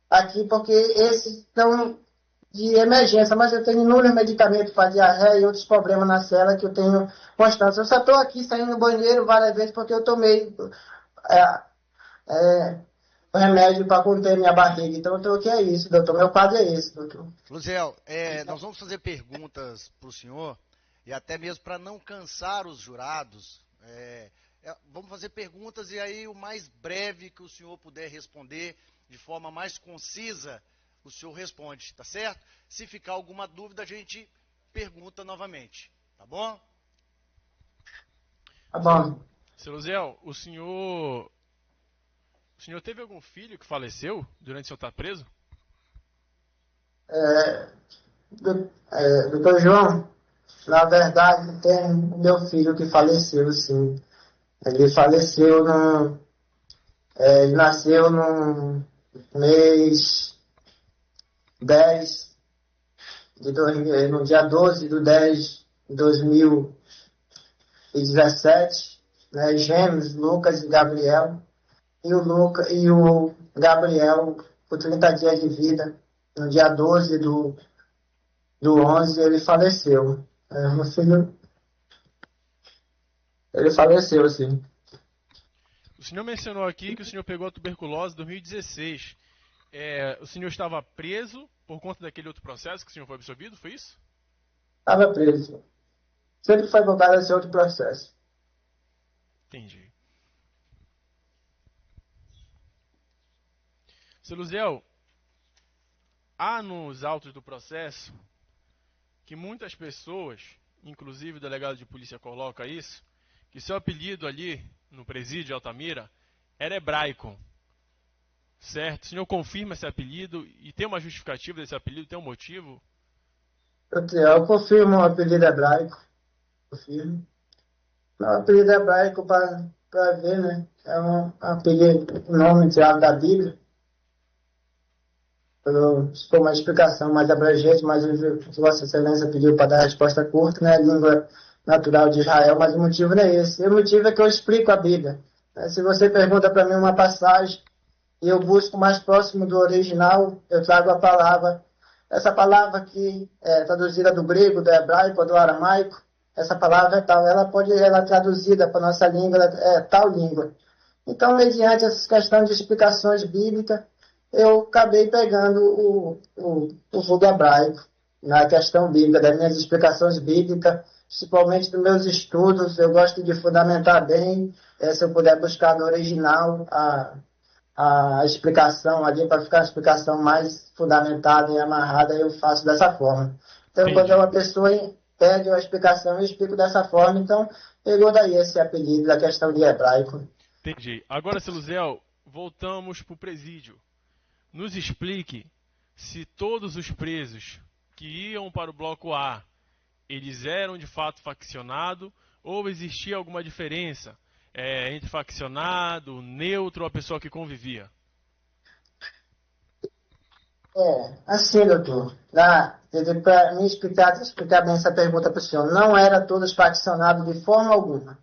aqui, porque esses são de emergência, mas eu tenho inúmeros medicamentos para diarreia e outros problemas na cela que eu tenho constância. Eu só estou aqui saindo no banheiro várias vezes porque eu tomei o remédio para conter minha barriga. Então eu estou aqui, é isso, doutor. Meu quadro é esse, doutor. Luziel, nós vamos fazer perguntas para o senhor, e até mesmo para não cansar os jurados, vamos fazer perguntas e aí o mais breve que o senhor puder responder, de forma mais concisa, o senhor responde, tá certo? Se ficar alguma dúvida, a gente pergunta novamente, tá bom? Tá bom. Seu Luziel, o senhor teve algum filho que faleceu durante o senhor estar preso? Doutor João, na verdade, tem o meu filho que faleceu, sim. Ele faleceu ele nasceu no mês 10 no dia 12/10/2017, né, gêmeos, Lucas e Gabriel. E o Gabriel, por 30 dias de vida, no dia 12/11, ele faleceu. Meu filho, ele faleceu, sim. O senhor mencionou aqui que o senhor pegou a tuberculose em 2016. O senhor estava preso por conta daquele outro processo que o senhor foi absolvido, foi isso? Estava preso. Sempre foi por causa desse outro processo. Entendi. Seu Luziel, há nos autos do processo que muitas pessoas, inclusive o delegado de polícia coloca isso, que seu apelido ali no presídio de Altamira era hebraico, certo? O senhor confirma esse apelido e tem uma justificativa desse apelido, tem um motivo? Eu confirmo o apelido hebraico. Confirmo. O apelido hebraico para ver, né? É um apelido, o nome tirado da Bíblia. Se for uma explicação mais abrangente, mas Vossa Excelência pediu para dar a resposta curta, né? A língua natural de Israel, mas o motivo não é esse. O motivo é que eu explico a Bíblia. Se você pergunta para mim uma passagem e eu busco mais próximo do original, eu trago a palavra. Essa palavra que é traduzida do grego, do hebraico, do aramaico, essa palavra é tal. Ela é traduzida para a nossa língua, é tal língua. Então, mediante essas questões de explicações bíblicas, eu acabei pegando o vulgo hebraico na questão bíblica, das minhas explicações bíblicas, principalmente dos meus estudos. Eu gosto de fundamentar bem, se eu puder buscar no original a explicação ali, para ficar a explicação mais fundamentada e amarrada, eu faço dessa forma. Então, Entendi. quando uma pessoa pede uma explicação, eu explico dessa forma. Então, pegou daí esse apelido da questão de hebraico. Entendi. Agora, seu Luziel, voltamos para o presídio. Nos explique se todos os presos que iam para o bloco A, eles eram de fato faccionados ou existia alguma diferença entre faccionado, neutro ou a pessoa que convivia? Assim, doutor, para me explicar bem essa pergunta para o senhor, não era todos faccionados de forma alguma,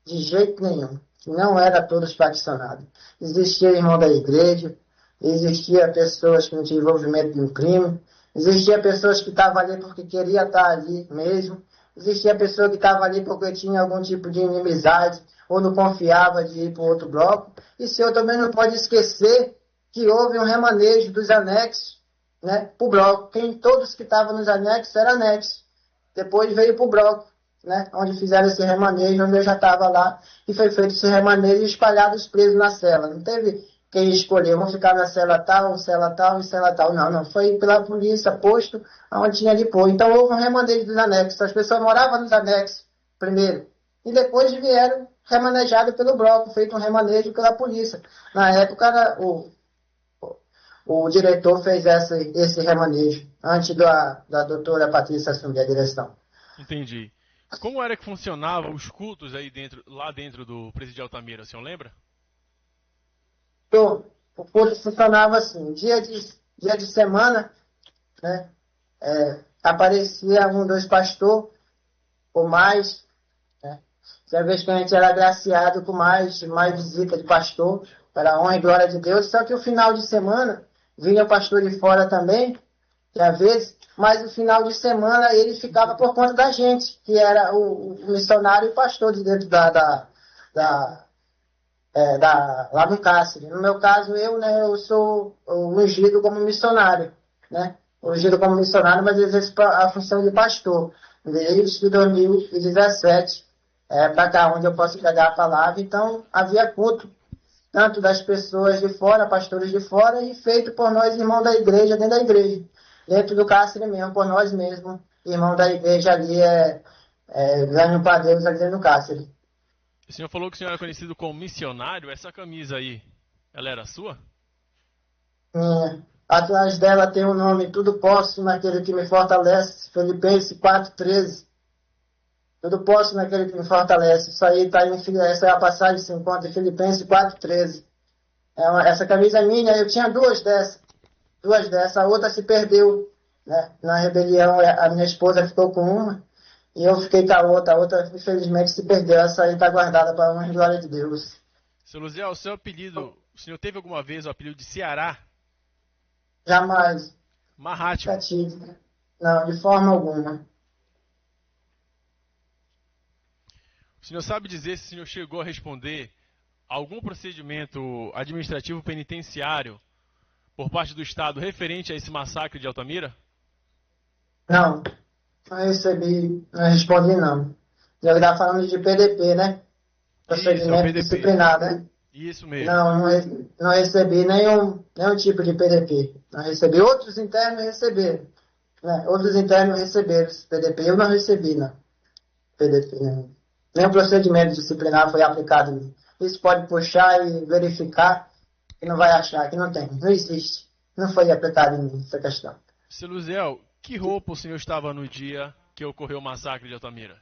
de jeito nenhum, não era todos faccionados. Existia irmão da igreja, existia pessoas que não tinham envolvimento em um crime, existia pessoas que estavam ali porque queria estar ali mesmo, existia pessoa que estava ali porque tinha algum tipo de inimizade ou não confiava de ir para outro bloco. E o senhor também não pode esquecer que houve um remanejo dos anexos, né, para o bloco. Todos que estavam nos anexos eram anexos. Depois veio para o bloco, né, onde fizeram esse remanejo, onde eu já estava lá, e foi feito esse remanejo e espalhado os presos na cela. Não teve quem escolheu, vão ficar na cela tal e cela tal. Não, foi pela polícia, posto onde tinha de pôr. Então houve um remanejo dos anexos. As pessoas moravam nos anexos primeiro, e depois vieram remanejados pelo bloco, feito um remanejo pela polícia. Na época, o diretor fez esse remanejo, antes da doutora Patrícia assumir a direção. Entendi. Como era que funcionavam os cultos aí lá dentro do presídio de Altamira, o senhor lembra? Então, o culto funcionava assim, dia de semana, né, aparecia um, dois pastores, ou mais, né, tinha vez que a gente era agraciado com mais visita de pastor, para a honra e glória de Deus, só que o final de semana, vinha o pastor de fora também, às vezes, mas no final de semana ele ficava por conta da gente, que era o missionário e o pastor de dentro lá no cárcere. No meu caso, eu sou ungido como missionário, né? Ungido como missionário, mas exerço a função de pastor, desde 2017, para cá, onde eu posso pregar a palavra. Então, havia culto tanto das pessoas de fora, pastores de fora, e feito por nós, irmãos da igreja, dentro da igreja, dentro do cárcere mesmo, por nós mesmos, irmão da igreja ali, ganho para Deus ali dentro do cárcere. O senhor falou que o senhor era conhecido como missionário. Essa camisa aí, ela era sua? Minha. Atrás dela tem o nome Tudo Posso naquele que me fortalece, Filipenses 4,13. Tudo posso naquele que me fortalece. Isso aí está essa é a passagem que se encontra em Filipenses 4,13. Essa camisa é minha, eu tinha duas dessas. A outra se perdeu, né? Na rebelião, a minha esposa ficou com uma e eu fiquei com a outra infelizmente se perdeu. Essa aí está guardada para a honra e glória de Deus. Seu Luziel, o seu apelido, o senhor teve alguma vez o apelido de Ceará? Jamais. Mahatma? Não, de forma alguma. O senhor sabe dizer se o senhor chegou a responder algum procedimento administrativo penitenciário por parte do Estado referente a esse massacre de Altamira? Não respondi não. Eu estava falando de PDP, né? Procedimento disciplinar, né? Isso mesmo. Não recebi nenhum tipo de PDP. Não recebi. Outros internos receberam. Né? Outros internos receberam esse PDP. Eu não recebi, não. PDP, não. Nenhum procedimento disciplinar foi aplicado em mim. Isso pode puxar e verificar e não vai achar que não tem. Não existe. Não foi aplicado em mim essa questão. Seu Luziel, que roupa o senhor estava no dia que ocorreu o massacre de Altamira?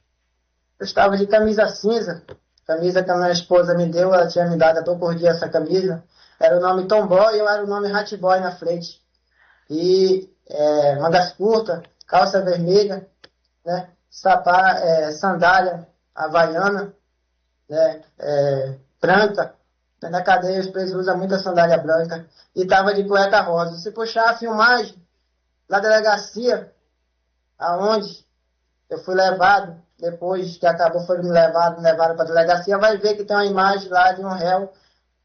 Eu estava de camisa cinza. Camisa que a minha esposa me deu, ela tinha me dado por dia essa camisa. Era o nome Tomboy e eu era o nome Hatboy na frente. E mangas curtas, calça vermelha, né? Sandália havaiana, né? Branca. Na cadeia os presos usam muita sandália branca. E estava de cueca rosa. Se puxar a filmagem da delegacia, aonde eu fui levado, depois que acabou, foi me levaram para a delegacia, vai ver que tem uma imagem lá de um réu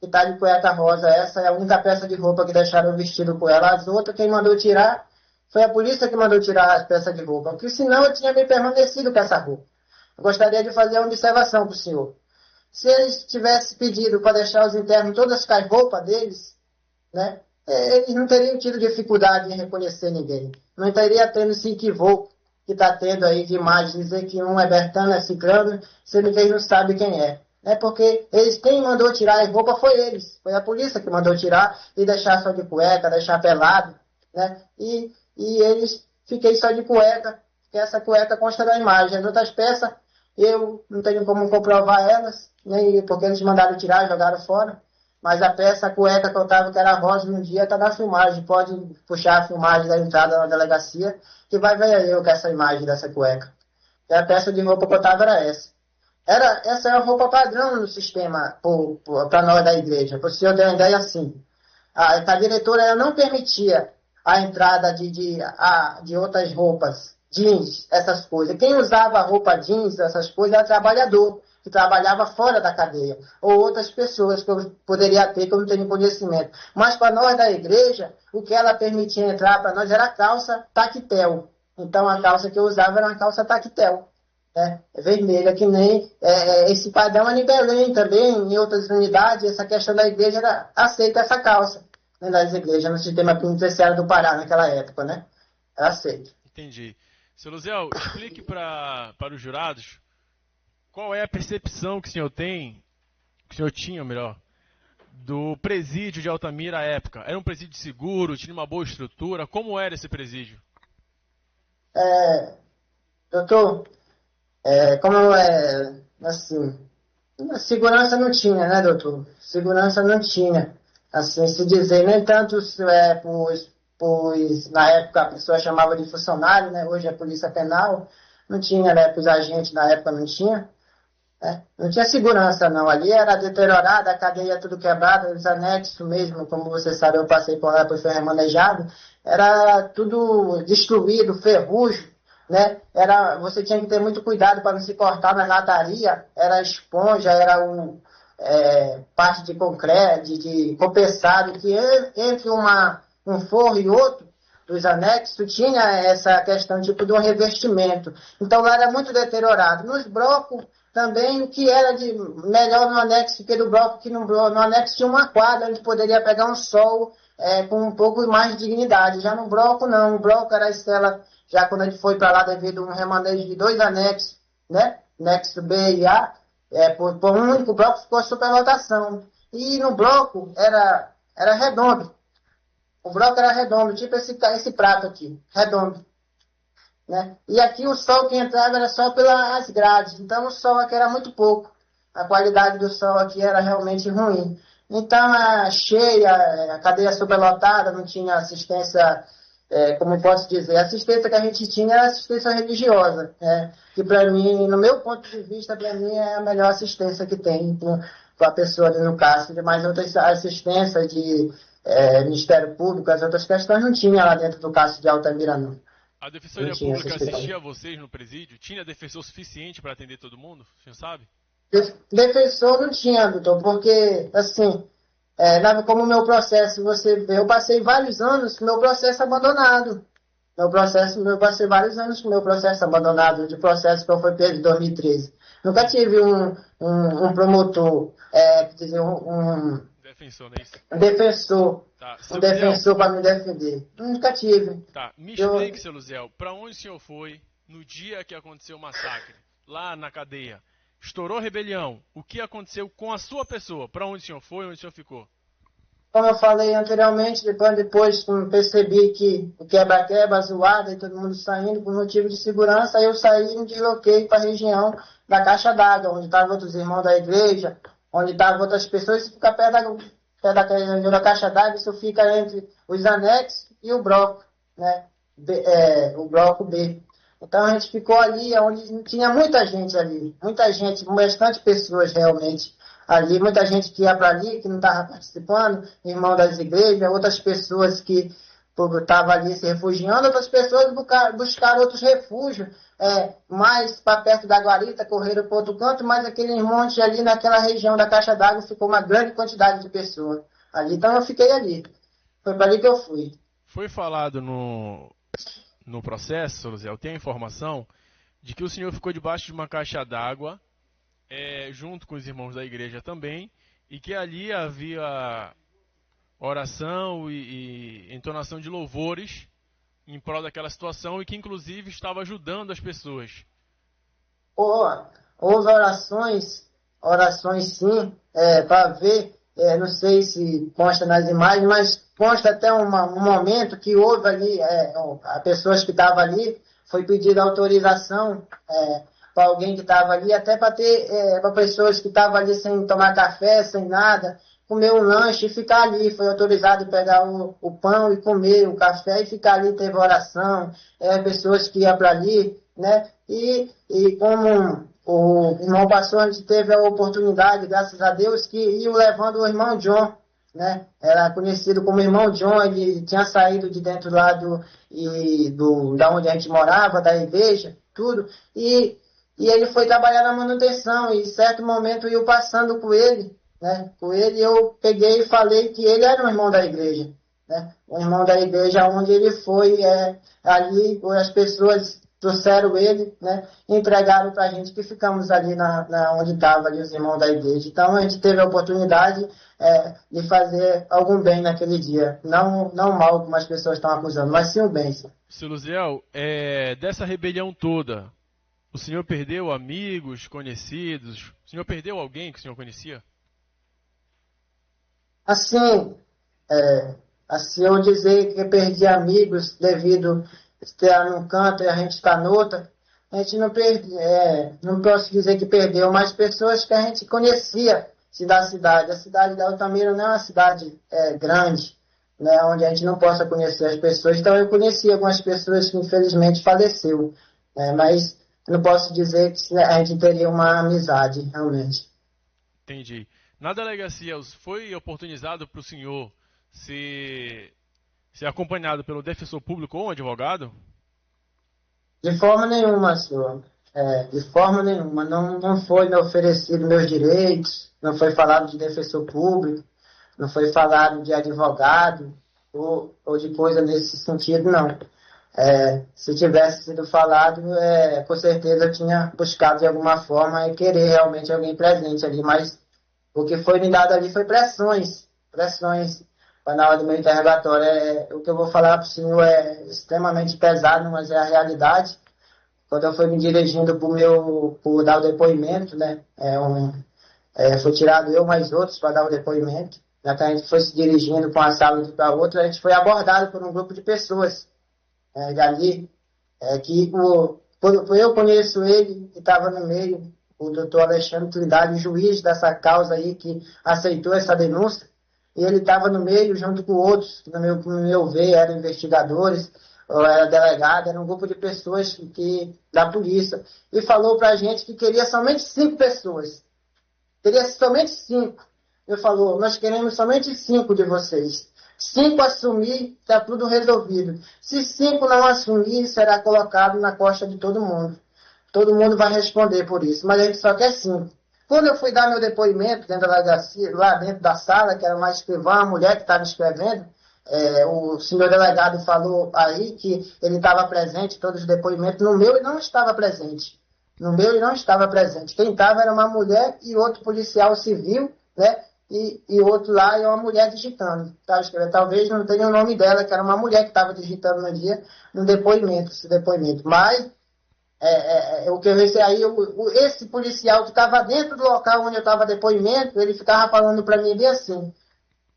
que está de cueca rosa. Essa é a única peça de roupa que deixaram vestido com ela. As outras, quem mandou tirar, foi a polícia que mandou tirar as peças de roupa, porque senão eu tinha me permanecido com essa roupa. Eu gostaria de fazer uma observação para o senhor. Se eles tivessem pedido para deixar os internos todas com as roupas deles, né, eles não teriam tido dificuldade em reconhecer ninguém. Não teria tendo esse equívoco que está tendo aí de imagem, dizer que um é Bertano, é Ciclano, se ninguém não sabe quem é. Porque quem mandou tirar a roupa foi eles. Foi a polícia que mandou tirar e deixar só de cueca, deixar pelado. Né? E eles, fiquei só de cueca, que essa cueca consta da imagem. As outras peças, eu não tenho como comprovar elas, nem porque eles mandaram tirar, jogaram fora. Mas a cueca que eu estava, que era rosa no dia, está na filmagem. Pode puxar a filmagem da entrada na delegacia, que vai ver eu com essa imagem dessa cueca. E a peça de roupa que eu estava era essa. Essa é a roupa padrão no sistema para nós da igreja. Para o senhor ter uma ideia assim. A diretora ela não permitia a entrada de outras roupas, jeans, essas coisas. Quem usava roupa jeans, essas coisas, era trabalhador, que trabalhava fora da cadeia, ou outras pessoas que eu poderia ter, que eu não tenho conhecimento. Mas para nós da igreja, o que ela permitia entrar para nós era a calça tactel. Então a calça que eu usava era uma calça tactel, né? Vermelha, que nem esse padrão é em Belém também, em outras unidades, essa questão da igreja aceita essa calça, né, das igrejas, no sistema penitenciário do Pará naquela época, né? Ela aceita. Entendi. Seu Luziel, explique para os jurados qual é a percepção que o senhor tinha, do presídio de Altamira à época. Era um presídio seguro, tinha uma boa estrutura? Como era esse presídio? Doutor, assim, segurança não tinha, né, doutor? Segurança não tinha, assim, se dizer, nem tanto pois na época a pessoa chamava de funcionário, né, hoje é polícia penal, não tinha, né, os agentes na época não tinha. Não tinha segurança, não. Ali era deteriorada, a cadeia tudo quebrada, os anexos mesmo, como você sabe, eu passei por lá, foi remanejado, era tudo destruído, ferrugem, né? Você tinha que ter muito cuidado para não se cortar na lataria, era esponja, era parte de concreto, de compensado, que entre um forro e outro, dos anexos tinha essa questão tipo de um revestimento. Então lá era muito deteriorado. Nos blocos também, o que era de melhor no anexo que no bloco, que no anexo tinha uma quadra onde poderia pegar um sol com um pouco mais de dignidade. Já no bloco não, no bloco era a Estela, já quando a gente foi para lá devido a um remanejo de 2 anexos, né? Anexo B e A, por um único bloco ficou superlotação. E no bloco era redondo. O bloco era redondo, tipo esse prato aqui, redondo. Né? E aqui o sol que entrava era só pelas grades, então o sol aqui era muito pouco. A qualidade do sol aqui era realmente ruim. Então, cheia, a cadeia superlotada, não tinha assistência, como posso dizer, a assistência que a gente tinha era assistência religiosa, que para mim, no meu ponto de vista, para mim é a melhor assistência que tem para a pessoa ali no cárcere, mas outras assistências de Ministério Público, as outras questões não tinha lá dentro do cárcere de Altamira, não. A Defensoria Pública assistia a vocês no presídio? Tinha defensor suficiente para atender todo mundo? O senhor sabe? Defensor não tinha, doutor, porque, assim, como o meu processo, você vê, eu passei vários anos com meu processo abandonado. Eu passei vários anos com meu processo abandonado, de processo que eu fui preso em 2013. Nunca tive um promotor, quer dizer, defensor, não é isso? Um defensor. Tá, Um defensor para me defender. Nunca tive. Tá, me explique, seu Luziel, para onde o senhor foi no dia que aconteceu o massacre? Lá na cadeia. Estourou rebelião. O que aconteceu com a sua pessoa? Para onde o senhor foi? Onde o senhor ficou? Como eu falei anteriormente, depois percebi que o quebra-quebra, zoada e todo mundo saindo por motivo de segurança, aí eu saí e me desloquei para a região da Caixa d'Água, onde estavam outros irmãos da igreja, onde estavam outras pessoas, e fica perto da Caixa d'Água, isso fica entre os anexos e o bloco, né? O bloco B. Então a gente ficou ali, onde tinha muita gente ali, bastante pessoas realmente ali, muita gente que ia para ali, que não estava participando, irmão das igrejas, outras pessoas que estavam ali se refugiando, outras pessoas buscaram outros refúgios, mais para perto da guarita, correram para outro canto, mas aquele monte ali naquela região da Caixa d'Água ficou uma grande quantidade de pessoas ali, então eu fiquei ali, foi para ali que eu fui. Foi falado no processo, Luziel, tem a informação de que o senhor ficou debaixo de uma caixa d'água, junto com os irmãos da igreja também, e que ali havia oração e entonação de louvores em prol daquela situação e que inclusive estava ajudando as pessoas. Houve orações sim, para ver, não sei se consta nas imagens, mas consta até um momento que houve ali, a pessoas que estavam ali, foi pedida autorização para alguém que estava ali, até para pessoas que estavam ali sem tomar café, sem nada, comer um lanche e ficar ali. Foi autorizado pegar o pão e comer o café e ficar ali, teve oração, pessoas que iam para ali, né? E como o irmão pastor, a gente teve a oportunidade, graças a Deus, que iam levando o irmão John, né? Era conhecido como irmão John, ele tinha saído de dentro lá da onde a gente morava, da igreja, tudo, e ele foi trabalhar na manutenção, e em certo momento eu passando com ele, né? Com ele eu peguei e falei que ele era um irmão da igreja, né? Um irmão da igreja onde ele foi, ali as pessoas trouxeram ele, né? Entregaram para a gente, que ficamos ali onde estavam ali os irmãos da igreja. Então a gente teve a oportunidade de fazer algum bem naquele dia. Não mal, como as pessoas estão acusando, mas sim o bem. Sim. Seu Luziel, dessa rebelião toda, o senhor perdeu amigos, conhecidos? O senhor perdeu alguém que o senhor conhecia? Assim, eu dizer que perdi amigos devido estar num canto e a gente está noutra, a gente não posso dizer que perdeu, mas pessoas que a gente conhecia da cidade. A cidade da Altamira não é uma cidade grande, né, onde a gente não possa conhecer as pessoas. Então eu conheci algumas pessoas que infelizmente faleceram, mas não posso dizer que a gente teria uma amizade, realmente. Entendi. Na delegacia, foi oportunizado para o senhor ser acompanhado pelo defensor público ou um advogado? De forma nenhuma, senhor. De forma nenhuma. Não foi me oferecido meus direitos, não foi falado de defensor público, não foi falado de advogado, ou de coisa nesse sentido, não. Se tivesse sido falado, com certeza eu tinha buscado de alguma forma e querer realmente alguém presente ali, mas o que foi me dado ali foi pressões para na hora do meu interrogatório. O que eu vou falar para o senhor é extremamente pesado, mas é a realidade. Quando eu fui me dirigindo para dar o depoimento, né, foi tirado eu mais outros para dar o depoimento. Já que a gente foi se dirigindo com a sala de para outra, a gente foi abordado por um grupo de pessoas dali, eu conheço ele, que estava no meio, o doutor Alexandre Trindade, juiz dessa causa aí, que aceitou essa denúncia, e ele estava no meio junto com outros, que no meu ver eram investigadores, ou era delegado, era um grupo de pessoas da polícia, e falou para a gente que queria somente 5 pessoas. Queria somente 5. Ele falou, nós queremos somente 5 de vocês. 5 assumir, está tudo resolvido. Se 5 não assumir, será colocado na costa de todo mundo. Todo mundo vai responder por isso, mas a gente só quer 5. Quando eu fui dar meu depoimento dentro da delegacia, lá dentro da sala, que era uma escrivã, a mulher que estava escrevendo, o senhor delegado falou aí que ele estava presente, todos os depoimentos. No meu ele não estava presente. Quem estava era uma mulher e outro policial civil, né? E outro lá é uma mulher digitando. Tá? Talvez não tenha o nome dela, que era uma mulher que estava digitando no dia, esse depoimento. Mas o que eu recebi aí, esse policial que estava dentro do local onde eu estava depoimento, ele ficava falando para mim bem assim.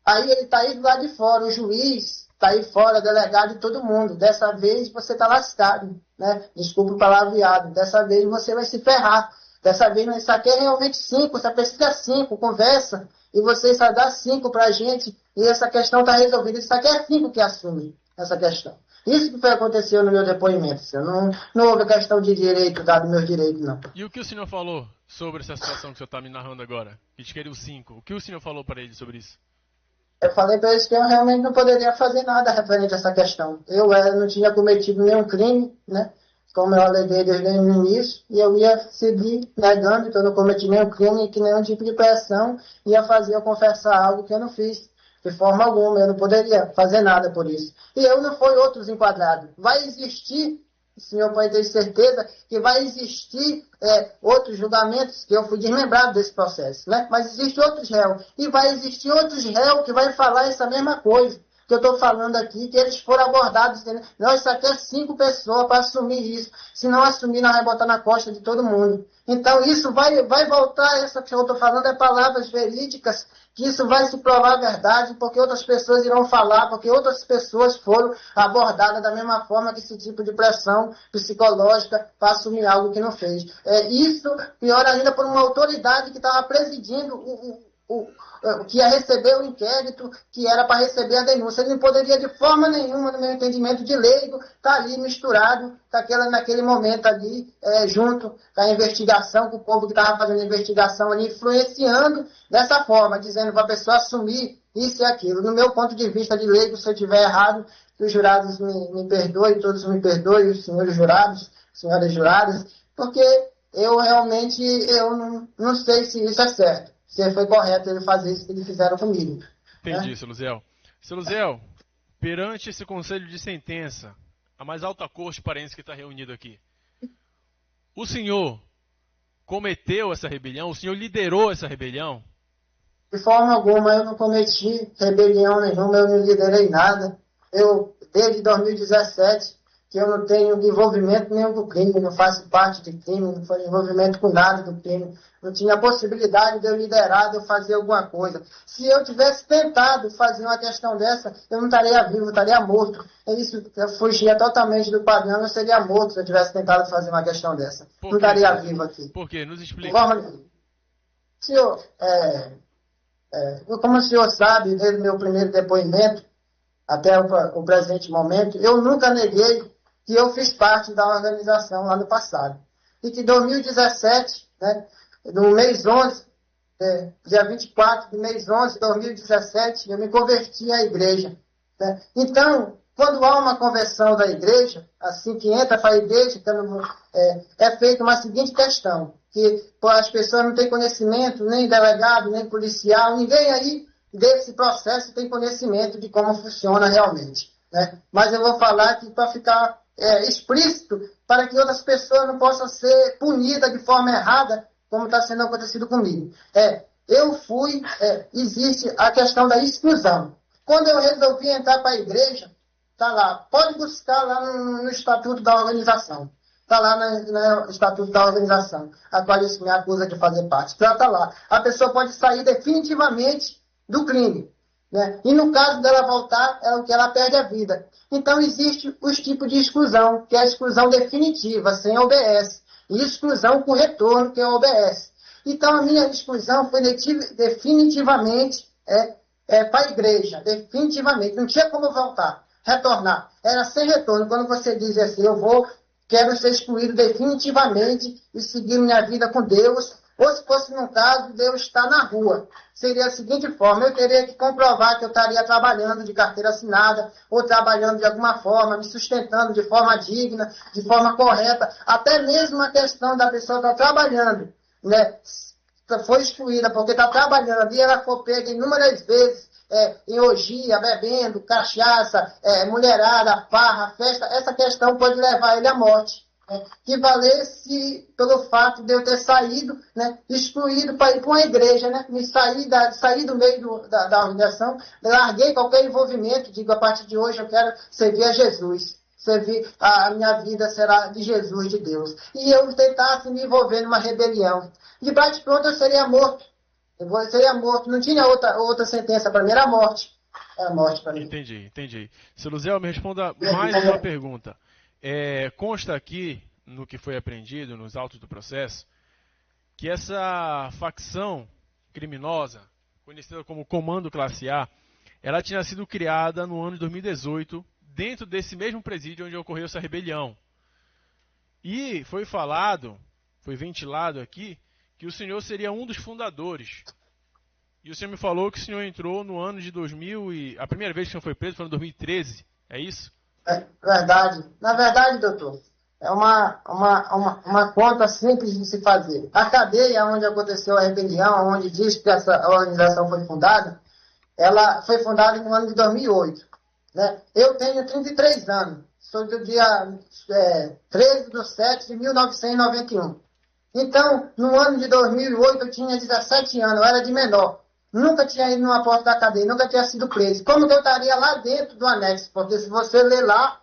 Aí ele está aí do lado de fora, o juiz está aí fora, delegado de todo mundo. Dessa vez você está lascado, né? Desculpa o palavreado. Dessa vez você vai se ferrar. Dessa vez isso aqui é realmente 5, você precisa 5, conversa. E você só dá 5 para a gente e essa questão está resolvida. Isso aqui é 5 que assume essa questão. Isso que foi aconteceu no meu depoimento. Não houve questão de direito, dado meus direitos, não. E o que o senhor falou sobre essa situação que o senhor está me narrando agora? Que te queria os 5. O que o senhor falou para ele sobre isso? Eu falei para eles que eu realmente não poderia fazer nada referente a essa questão. Eu não tinha cometido nenhum crime, né? Como eu aleguei desde o início, e eu ia seguir negando que eu não cometi nenhum crime, que nenhum tipo de pressão ia fazer eu confessar algo que eu não fiz. De forma alguma, eu não poderia fazer nada por isso. E eu não fui outros enquadrados. Vai existir, o senhor pode ter certeza, que vai existir outros julgamentos, que eu fui desmembrado desse processo, né? Mas existem outros réus. E vai existir outros réus que vai falar essa mesma coisa que eu estou falando aqui, que eles foram abordados. Não, isso aqui é 5 pessoas para assumir isso. Se não assumir, nós vamos botar na costa de todo mundo. Então, isso vai voltar, essa que eu estou falando é palavras verídicas, que isso vai se provar verdade, porque outras pessoas irão falar, porque outras pessoas foram abordadas da mesma forma que esse tipo de pressão psicológica para assumir algo que não fez. Isso, pior ainda, por uma autoridade que estava presidindo que ia receber o inquérito, que era para receber a denúncia. Ele não poderia de forma nenhuma, no meu entendimento de leigo, estar ali misturado naquele momento ali, junto com a investigação, com o povo que estava fazendo a investigação ali, influenciando dessa forma, dizendo para a pessoa assumir isso e aquilo. No meu ponto de vista de leigo, se eu estiver errado, que os jurados me perdoem, todos me perdoem, os senhores jurados, senhoras juradas, porque eu realmente não sei se isso é certo. Se foi correto ele fazer isso que eles fizeram comigo. Entendi, seu Luziel. Seu Luziel, perante esse conselho de sentença, a mais alta corte paraense que está reunido aqui, o senhor cometeu essa rebelião? O senhor liderou essa rebelião? De forma alguma, eu não cometi rebelião nenhuma, eu não liderei nada. Desde 2017, que eu não tenho envolvimento nenhum com crime, não faço parte de crime, não foi envolvimento com nada do crime. Não tinha possibilidade de eu liderar, de eu fazer alguma coisa. Se eu tivesse tentado fazer uma questão dessa, eu não estaria vivo, eu estaria morto. Isso fugia totalmente do padrão, eu seria morto se eu tivesse tentado fazer uma questão dessa. Não estaria vivo aqui. Por quê? Nos explica. Senhor, como o senhor sabe, desde o meu primeiro depoimento até o presente momento, eu nunca neguei que eu fiz parte da organização lá no passado. E que em 2017, né, no mês 11, dia 24 do mês 11 de 2017, eu me converti à igreja. Né? Então, quando há uma conversão da igreja, assim que entra para a igreja, é feita uma seguinte questão, que as pessoas não têm conhecimento, nem delegado, nem policial, ninguém aí desse processo tem conhecimento de como funciona realmente, né? Mas eu vou falar aqui para ficar explícito, para que outras pessoas não possam ser punidas de forma errada, como está sendo acontecido comigo. Existe a questão da exclusão. Quando eu resolvi entrar para a igreja, está lá, pode buscar lá no Estatuto da Organização. Está lá no Estatuto da Organização, a qual isso me acusa de fazer parte. Está lá. A pessoa pode sair definitivamente do crime, né? E no caso dela voltar, é o que ela perde a vida. Então, existe os tipos de exclusão, que é a exclusão definitiva, sem OBS, e exclusão com retorno, que é OBS. Então, a minha exclusão foi definitivamente para a igreja, definitivamente. Não tinha como voltar, retornar. Era sem retorno. Quando você diz assim, quero ser excluído definitivamente e seguir minha vida com Deus, ou se fosse num caso, Deus está na rua. Seria a seguinte forma, eu teria que comprovar que eu estaria trabalhando de carteira assinada, ou trabalhando de alguma forma, me sustentando de forma digna, de forma correta, até mesmo a questão da pessoa estar trabalhando, né? Foi excluída porque está trabalhando e ela foi pega inúmeras vezes em orgia, bebendo, cachaça, mulherada, farra, festa, essa questão pode levar ele à morte. Que valesse pelo fato de eu ter saído, né, excluído para ir para uma igreja, né, me sair do meio da organização, larguei qualquer envolvimento, digo, a partir de hoje eu quero servir a Jesus. A minha vida será de Jesus, de Deus. E eu tentasse me envolver numa rebelião. De bate-pronto eu seria morto. Não tinha outra sentença para mim, era a morte. Era a morte para mim. Entendi. Seu Luziel, me responda mais uma pergunta. Consta aqui, no que foi apreendido, nos autos do processo, que essa facção criminosa, conhecida como Comando Classe A, ela tinha sido criada no ano de 2018, dentro desse mesmo presídio onde ocorreu essa rebelião. E foi ventilado aqui, que o senhor seria um dos fundadores. E o senhor me falou que o senhor entrou no ano de 2000 e... A primeira vez que o senhor foi preso foi em 2013, é isso? Verdade. Na verdade, doutor, é uma conta simples de se fazer. A cadeia onde aconteceu a rebelião, onde diz que essa organização foi fundada, ela foi fundada no ano de 2008. Né? Eu tenho 33 anos. Sou do dia 13/7/1991. Então, no ano de 2008, eu tinha 17 anos, eu era de menor. Nunca tinha ido numa porta da cadeia, nunca tinha sido preso. Como que eu estaria lá dentro do anexo? Porque se você ler lá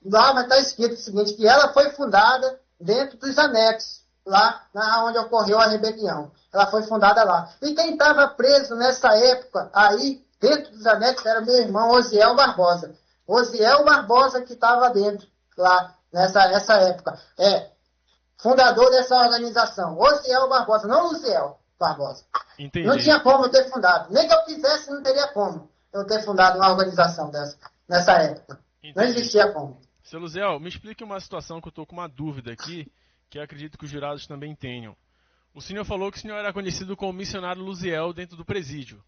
vai estar escrito o seguinte, que ela foi fundada dentro dos anexos, lá onde ocorreu a rebelião. Ela foi fundada lá. E quem estava preso nessa época, aí, dentro dos anexos, era meu irmão Osiel Barbosa. Osiel Barbosa que estava dentro, lá, nessa época. Fundador dessa organização. Osiel Barbosa, não Luziel Barbosa. Entendi. Não tinha como eu ter fundado. Nem que eu quisesse, não teria como eu ter fundado uma organização dessa, nessa época. Entendi. Não existia como. Seu Luziel, me explique uma situação que eu estou com uma dúvida aqui, que eu acredito que os jurados também tenham. O senhor falou que o senhor era conhecido como missionário Luziel dentro do presídio.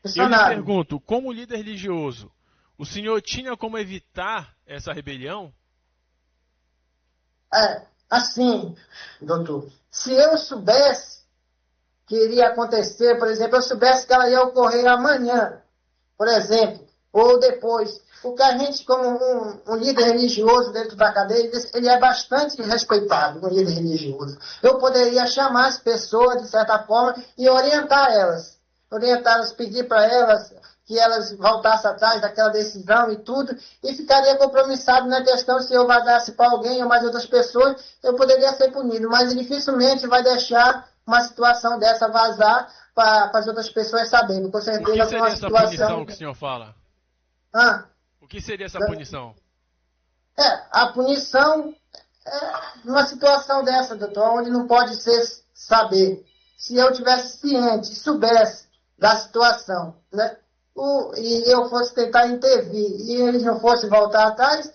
Missionário. Eu lhe pergunto, como líder religioso, o senhor tinha como evitar essa rebelião? Assim, doutor, se eu soubesse que iria acontecer, por exemplo, eu soubesse que ela ia ocorrer amanhã, por exemplo, ou depois, porque a gente, como um líder religioso dentro da cadeia, ele é bastante respeitado, um líder religioso. Eu poderia chamar as pessoas, de certa forma, e orientá-las, pedir para elas que elas voltassem atrás daquela decisão e tudo, e ficaria compromissado na questão, se eu vazasse para alguém ou mais outras pessoas, eu poderia ser punido, mas dificilmente vai deixar uma situação dessa vazar para as outras pessoas saberem. Com certeza, o que seria uma essa situação... punição que o senhor fala? O que seria essa punição? A punição é uma situação dessa, doutor, onde não pode ser saber. Se eu tivesse ciente, soubesse da situação, né? E eu fosse tentar intervir, e eles não fossem voltar atrás,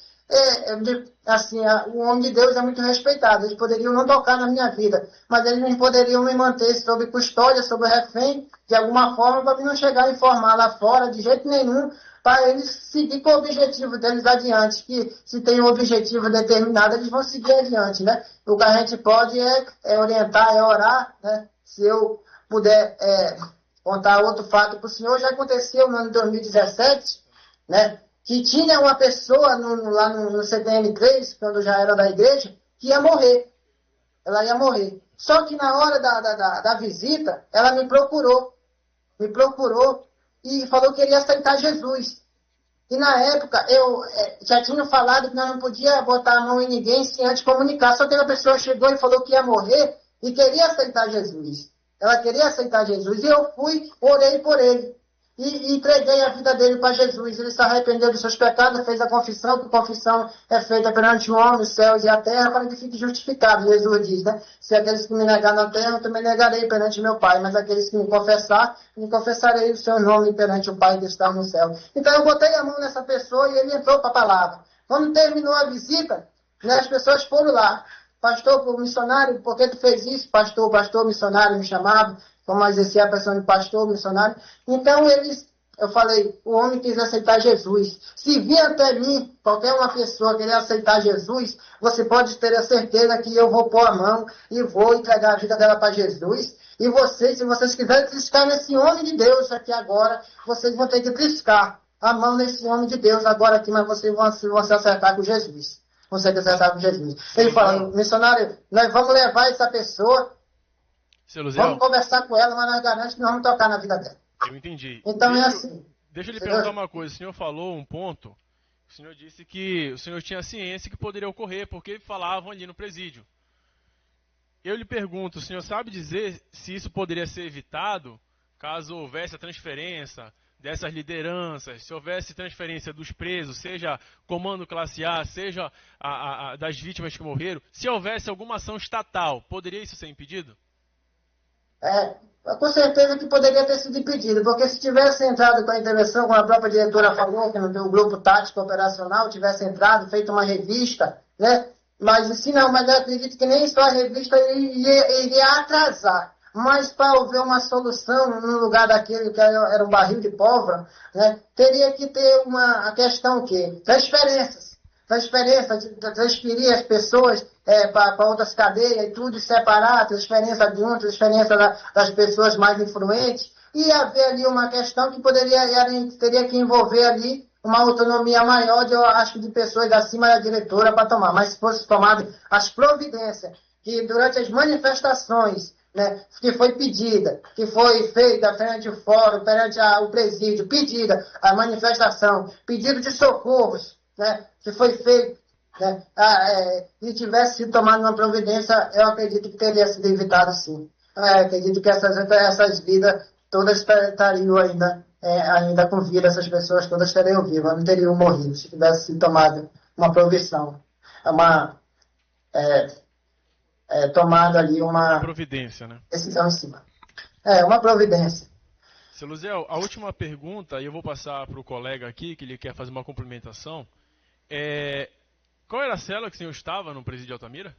o homem de Deus é muito respeitado. Eles poderiam não tocar na minha vida, mas eles não poderiam me manter sob custódia, sob refém, de alguma forma, para não chegar a informar lá fora, de jeito nenhum, para eles seguir com o objetivo deles adiante, que se tem um objetivo determinado, eles vão seguir adiante, né? O que a gente pode é orientar, é orar, né? Se eu puder contar outro fato para o senhor. Já aconteceu no ano de 2017, né, que tinha uma pessoa lá no CTM3, quando já era da igreja, que ia morrer. Ela ia morrer. Só que na hora da visita, ela me procurou e falou que queria aceitar Jesus. E na época, eu já tinha falado que nós não podia botar a mão em ninguém sem antes comunicar. Só que a pessoa chegou e falou que ia morrer e queria aceitar Jesus. Ela queria aceitar Jesus. E eu fui, orei por ele. E entreguei a vida dele para Jesus. Ele se arrependeu dos seus pecados, fez a confissão, que confissão é feita perante o homem, os céus e a terra, para que fique justificado. Jesus diz, né? Se aqueles que me negar na terra, eu também negarei perante meu Pai. Mas aqueles que me confessar, me confessarei o seu nome perante o Pai que está no céu. Então eu botei a mão nessa pessoa e ele entrou para a palavra. Quando terminou a visita, né, as pessoas foram lá. Pastor, missionário, por que tu fez isso? Pastor, missionário me chamava. Como exercer a pessoa de pastor, missionário. Então, eu falei, o homem quis aceitar Jesus. Se vir até mim, qualquer uma pessoa querer aceitar Jesus, você pode ter a certeza que eu vou pôr a mão e vou entregar a vida dela para Jesus. E vocês, se vocês quiserem triscar nesse homem de Deus aqui agora, vocês vão ter que triscar a mão nesse homem de Deus agora aqui, mas vocês vão se acertar com Jesus. Vão se acertar com Jesus. Ele falou, missionário, nós vamos levar essa pessoa, vamos conversar com ela, mas nós garantimos que nós vamos tocar na vida dela. Eu entendi. Então é assim. Deixa eu lhe perguntar uma coisa. O senhor falou um ponto. O senhor disse que o senhor tinha ciência que poderia ocorrer, porque falavam ali no presídio. Eu lhe pergunto, o senhor sabe dizer se isso poderia ser evitado caso houvesse a transferência dessas lideranças, se houvesse transferência dos presos, seja comando classe A, seja das vítimas que morreram, se houvesse alguma ação estatal, poderia isso ser impedido? Com certeza que poderia ter sido impedido, porque se tivesse entrado com a intervenção, como a própria diretora falou, que no grupo tático operacional tivesse entrado, feito uma revista, né? Mas eu acredito que nem só a revista iria atrasar. Mas para haver uma solução no lugar daquele que era um barril de pólvora, né, teria que ter a questão que transferências, transferir as pessoas para outras cadeias e tudo, separar, transferência de um, transferência das pessoas mais influentes, e haver ali uma questão que teria que envolver ali uma autonomia maior, eu acho, de pessoas acima da diretora para tomar. Mas se fosse tomado as providências que durante as manifestações, né, que foi pedida, que foi feita perante o fórum, perante o presídio, pedida a manifestação, pedido de socorros, né, que foi feito, né, e tivesse sido tomado uma providência, eu acredito que teria sido evitado sim. Acredito que essas vidas todas estariam ainda com vida, essas pessoas todas estariam vivas, não teriam morrido se tivesse sido tomada uma provisão, tomada ali uma providência, né? Decisão em cima. Uma providência. Seu Luziel, a última pergunta, e eu vou passar para o colega aqui, que ele quer fazer uma complementação. Qual era a cela que o senhor estava no presídio de Altamira?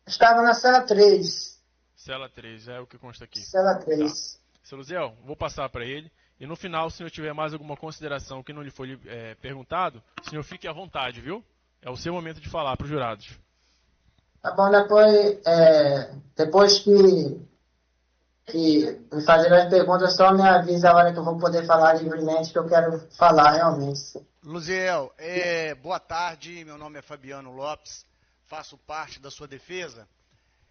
Estava na cela 3. Cela 3, é o que consta aqui. Cela 3. Tá. Seu Luziel, vou passar para ele. E no final, se o senhor tiver mais alguma consideração que não lhe foi perguntado, o senhor fique à vontade, viu? É o seu momento de falar para os jurados. Tá bom, depois que me fazerem as perguntas, só me avisa a hora que eu vou poder falar livremente, que eu quero falar realmente. Luziel, boa tarde, meu nome é Fabiano Lopes, faço parte da sua defesa.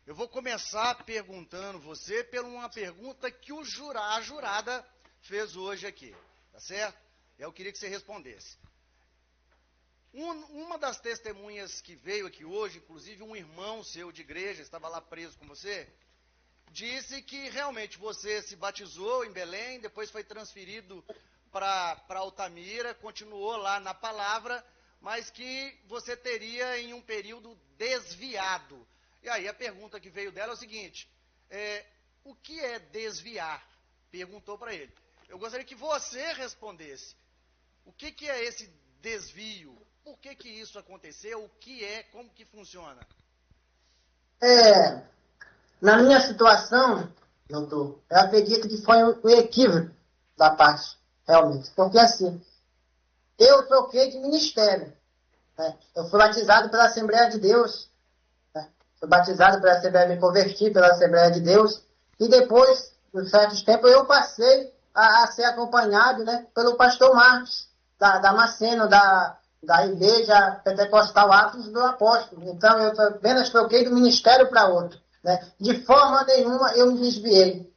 Eu vou começar perguntando você por uma pergunta que a jurada fez hoje aqui, tá certo? Eu queria que você respondesse. Uma das testemunhas que veio aqui hoje, inclusive um irmão seu de igreja, estava lá preso com você, disse que realmente você se batizou em Belém, depois foi transferido para Altamira, continuou lá na palavra, mas que você teria em um período desviado. E aí a pergunta que veio dela é o seguinte, o que é desviar? Perguntou para ele. Eu gostaria que você respondesse. O que é esse desvio? Por que isso aconteceu? O que como que funciona? Na minha situação, doutor, eu acredito que foi um equívoco da parte, realmente. Porque assim, eu troquei de ministério. Né? Eu fui batizado pela Assembleia de Deus. Né? Fui batizado pela Assembleia, me converti pela Assembleia de Deus. E depois por certos tempos, eu passei a ser acompanhado, né, pelo pastor Marcos, da Damasceno, da Igreja Pentecostal Atos do Apóstolo. Então, eu apenas troquei do ministério para outro. Né? De forma nenhuma eu me desviei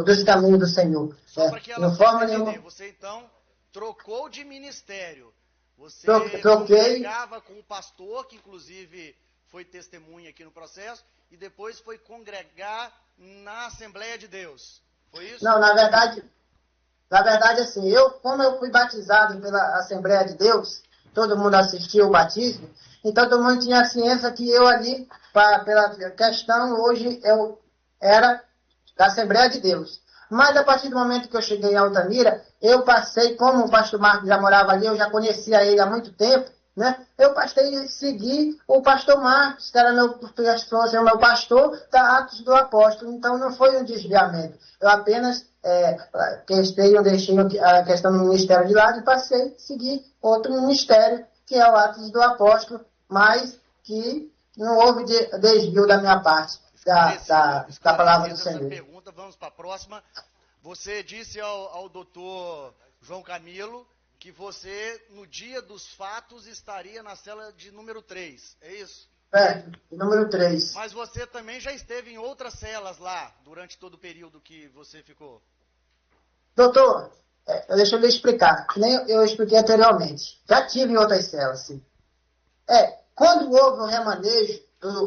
dos caminhos do Senhor. Só para que ela de forma entender, nenhuma. você então trocou de ministério. Você Troquei. congregava com o pastor, que inclusive foi testemunha aqui no processo, e depois foi congregar na Assembleia de Deus. Foi isso? Não, na verdade, assim, como eu fui batizado pela Assembleia de Deus, todo mundo assistiu o batismo, então todo mundo tinha ciência que eu ali, pela questão, hoje eu era da Assembleia de Deus. Mas a partir do momento que eu cheguei em Altamira, eu passei, como o pastor Marcos já morava ali, eu já conhecia ele há muito tempo, né? Eu passei a seguir o pastor Marcos, que era meu pastor da Atos do Apóstolo. Então não foi um desviamento. Eu apenas deixei a questão do ministério de lado e passei a seguir outro ministério, que é o Atos do Apóstolo, mas que não houve desvio da minha parte da palavra do Senhor. Pergunta, vamos para a próxima. Você disse ao doutor João Camilo que você, no dia dos fatos, estaria na cela de número 3, é isso? Número 3. Mas você também já esteve em outras celas lá, durante todo o período que você ficou? Doutor, deixa eu lhe explicar, que nem eu expliquei anteriormente. Já tive em outras celas, sim. Quando houve o remanejo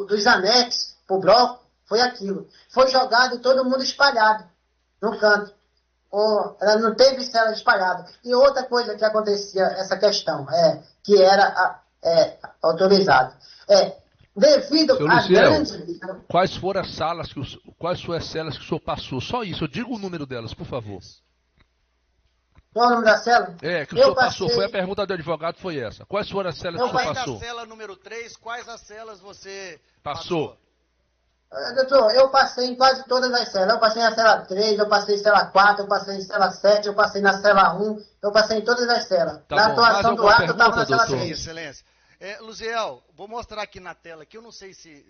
dos anexos para o bloco, foi aquilo. Foi jogado todo mundo espalhado no canto. Ela não teve cela espalhada. E outra coisa que acontecia, essa questão, que era autorizado. Devido Seu a Luciel, grande... quais foram as celas que o senhor passou? Só isso, eu digo o número delas, por favor. Qual é o nome da cela? Que o senhor passou, foi a pergunta do advogado, foi essa. Quais foram as celas que o senhor passou? Da cela número 3, quais as celas você passou? Doutor, eu passei em quase todas as celas. Eu passei na cela 3, eu passei em cela 4, eu passei em cela 7, eu passei na cela 1, eu passei em todas as celas. Tá na bom. atuação do ato, eu estava na cela doutor? 3. Excelência. Luziel, vou mostrar aqui na tela, que eu não sei se...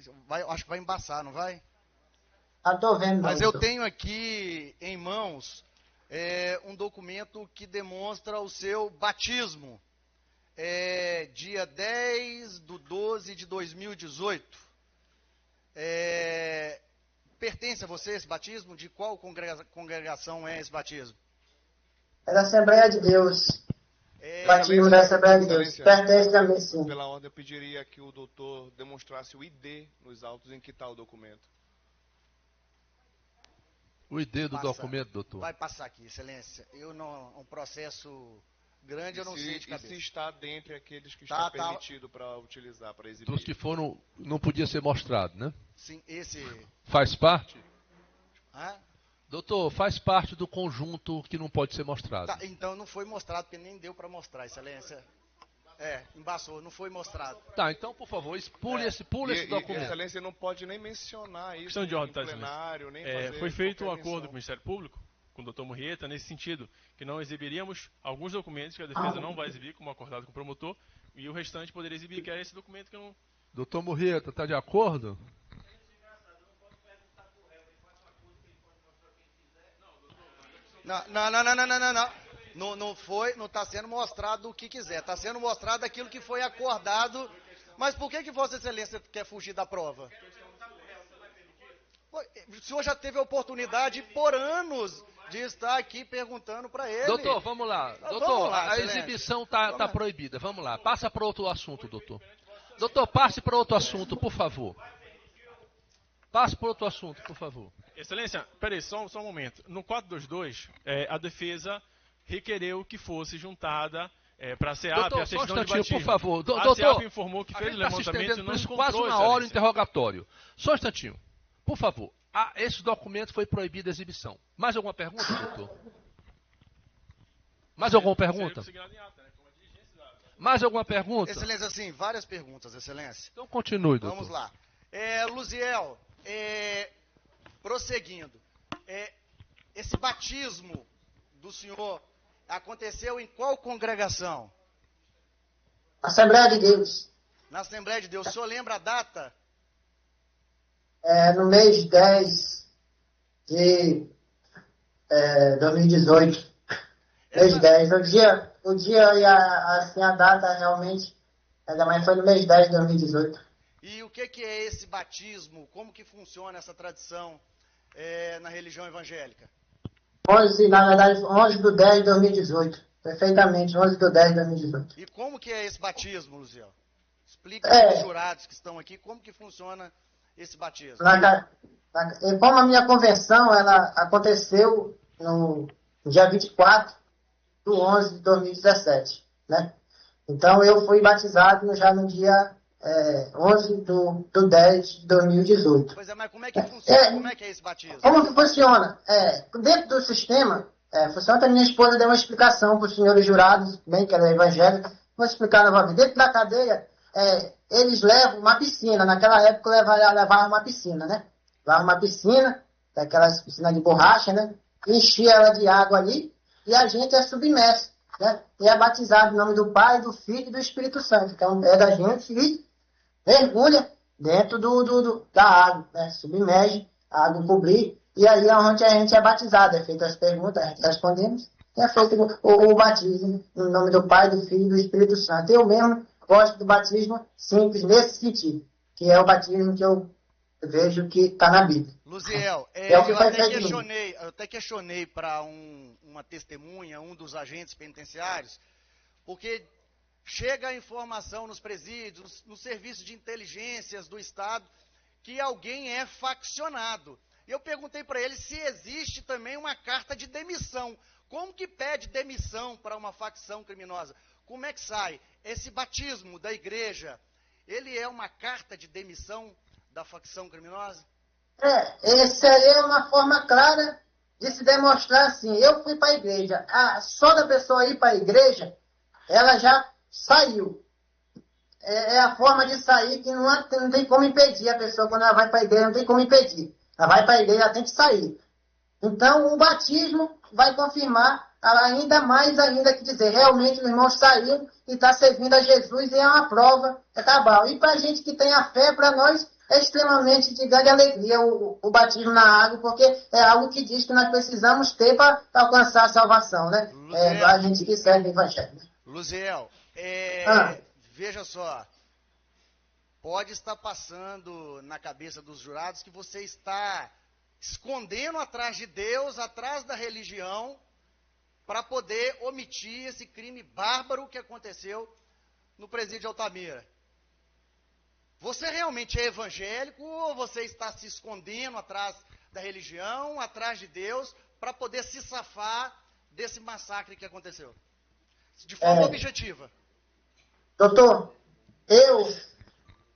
acho que vai embaçar, não vai? Estou vendo. Mas eu tenho aqui em mãos um documento que demonstra o seu batismo. Dia 10/12/2018. Pertence a você esse batismo? De qual congregação é esse batismo? É da Assembleia de Deus. Batismo da Assembleia de Deus. Pertence a mim, sim. Pela ordem, eu pediria que o doutor demonstrasse o ID nos autos em que está o documento. O ID do documento, doutor. Vai passar aqui, excelência. Um processo grande, eu não sei de cabeça. E se está dentre aqueles que está permitido para utilizar, para exibir? Dos que foram, não podia ser mostrado, né? Sim, esse... Faz parte? Hã? Doutor, faz parte do conjunto que não pode ser mostrado. Tá, então não foi mostrado, porque nem deu para mostrar, excelência. Embaçou, não foi mostrado. Tá, então, por favor, pule esse documento. Excelência não pode nem mencionar isso Questão de ordem, em plenário, nem fazer foi feito um acordo menção. com o Ministério Público, com o doutor Murrieta, nesse sentido, que não exibiríamos alguns documentos que a defesa não vai exibir, como acordado com o promotor, e o restante poderia exibir, que era esse documento que eu não... Doutor Murrieta, está de acordo? Não. Não está sendo mostrado o que quiser. Está sendo mostrado aquilo que foi acordado. Mas por que Vossa Excelência quer fugir da prova? O senhor já teve a oportunidade por anos de estar aqui perguntando para ele. Doutor, vamos lá. Doutor, a exibição está proibida. Vamos lá. Passa para outro assunto, doutor. Doutor, passe para outro assunto, por favor. Passe para outro assunto, por favor. Excelência, peraí, só um momento. No 422, a defesa requereu que fosse juntada para a SEAP a certidão de batismo. Por favor. A SEAP informou que fez o levantamento e não encontrou, quase uma hora o interrogatório. Só um instantinho. Por favor. Esse documento foi proibido a exibição. Mais alguma pergunta, doutor? Mais alguma pergunta? Mais alguma pergunta? Excelência, sim, várias perguntas, Excelência. Então continue, doutor. Vamos lá. Luziel, prosseguindo. Esse batismo do senhor aconteceu em qual congregação? Assembleia de Deus. Na Assembleia de Deus. O senhor lembra a data? No mês 10 de 2018, mês 10. O dia e a data realmente, ainda mais foi no mês 10 de 2018. E o que é esse batismo? Como que funciona essa tradição na religião evangélica? 11 do 10 de 2018. Perfeitamente, 11 do 10 de 2018. E como que é esse batismo, Luziel? Explica para os jurados que estão aqui como que funciona esse batismo. Como a minha conversão ela aconteceu no dia 24 de 11 de 2017, né? Então eu fui batizado já no dia 11 do 10 de 2018. Pois é, mas como é que funciona? Como é que é esse batismo? Como que funciona? Dentro do sistema, funciona que a minha esposa deu uma explicação para os senhores jurados, bem que ela é evangélica, vou explicar novamente. Dentro da cadeia, eles levam uma piscina, naquela época levavam uma piscina, né? Levavam uma piscina, daquelas piscinas de borracha, né? Enchia ela de água ali, e a gente é submerso, né? E é batizado em nome do Pai, do Filho e do Espírito Santo. Então, pega a gente e mergulha dentro da água, né? Submerge, a água cobrir, e aí é onde a gente é batizado. É feita as perguntas, a gente respondemos, e é feito o batismo em nome do Pai, do Filho e do Espírito Santo. Eu mesmo gosto do batismo simples nesse sentido, que é o batismo que eu vejo que está na Bíblia. Luziel, o que eu até questionei para uma testemunha, um dos agentes penitenciários, porque chega a informação nos presídios, no serviço de inteligências do Estado, que alguém é faccionado. Eu perguntei para ele se existe também uma carta de demissão. Como que pede demissão para uma facção criminosa? Como é que sai? Esse batismo da igreja, ele é uma carta de demissão da facção criminosa? Essa aí é uma forma clara de se demonstrar assim. Eu fui para a igreja. Só da pessoa ir para a igreja, ela já saiu. É a forma de sair que não tem como impedir a pessoa quando ela vai para a igreja, não tem como impedir. Ela vai para a igreja, ela tem que sair. Então, o batismo vai confirmar ainda mais ainda que dizer, realmente o irmão saiu e está servindo a Jesus e é uma prova cabal. E para a gente que tem a fé, para nós é extremamente de grande alegria o batismo na água, porque é algo que diz que nós precisamos ter para alcançar a salvação, né? A gente que serve o evangelho. Luziel, veja só, pode estar passando na cabeça dos jurados que você está escondendo atrás de Deus, atrás da religião, para poder omitir esse crime bárbaro que aconteceu no presídio de Altamira. Você realmente é evangélico ou você está se escondendo atrás da religião, atrás de Deus, para poder se safar desse massacre que aconteceu? De forma objetiva. Doutor, eu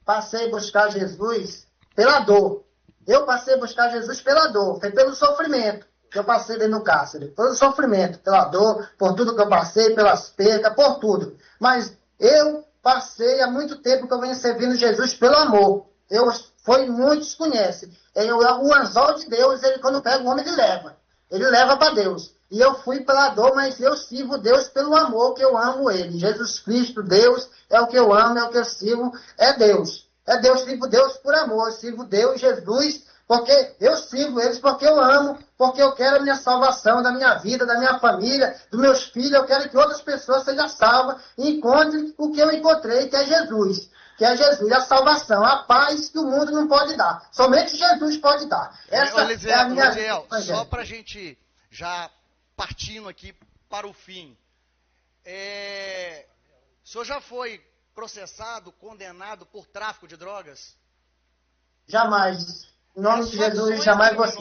passei a buscar Jesus pela dor. Eu passei a buscar Jesus pela dor, foi pelo sofrimento que eu passei dentro do cárcere. Pelo sofrimento, pela dor, por tudo que eu passei, pelas percas, por tudo. Mas eu passei há muito tempo que eu venho servindo Jesus pelo amor. Muitos conhecem. O anzol de Deus, ele quando pega o homem, ele leva. Ele leva para Deus. E eu fui pela dor, mas eu sirvo Deus pelo amor, que eu amo ele. Jesus Cristo, Deus, é o que eu amo, é o que eu sirvo, é Deus. É Deus, sirvo Deus por amor, eu sirvo Deus, Jesus, porque eu sirvo eles, porque eu amo, porque eu quero a minha salvação da minha vida, da minha família, dos meus filhos, eu quero que outras pessoas sejam salvas e encontrem o que eu encontrei, que é Jesus. Que é Jesus, a salvação, a paz que o mundo não pode dar. Somente Jesus pode dar. Essa é a minha vida. Só para a gente já partindo aqui para o fim. O senhor já foi processado, condenado por tráfico de drogas? Jamais. Em nome de Jesus, jamais você.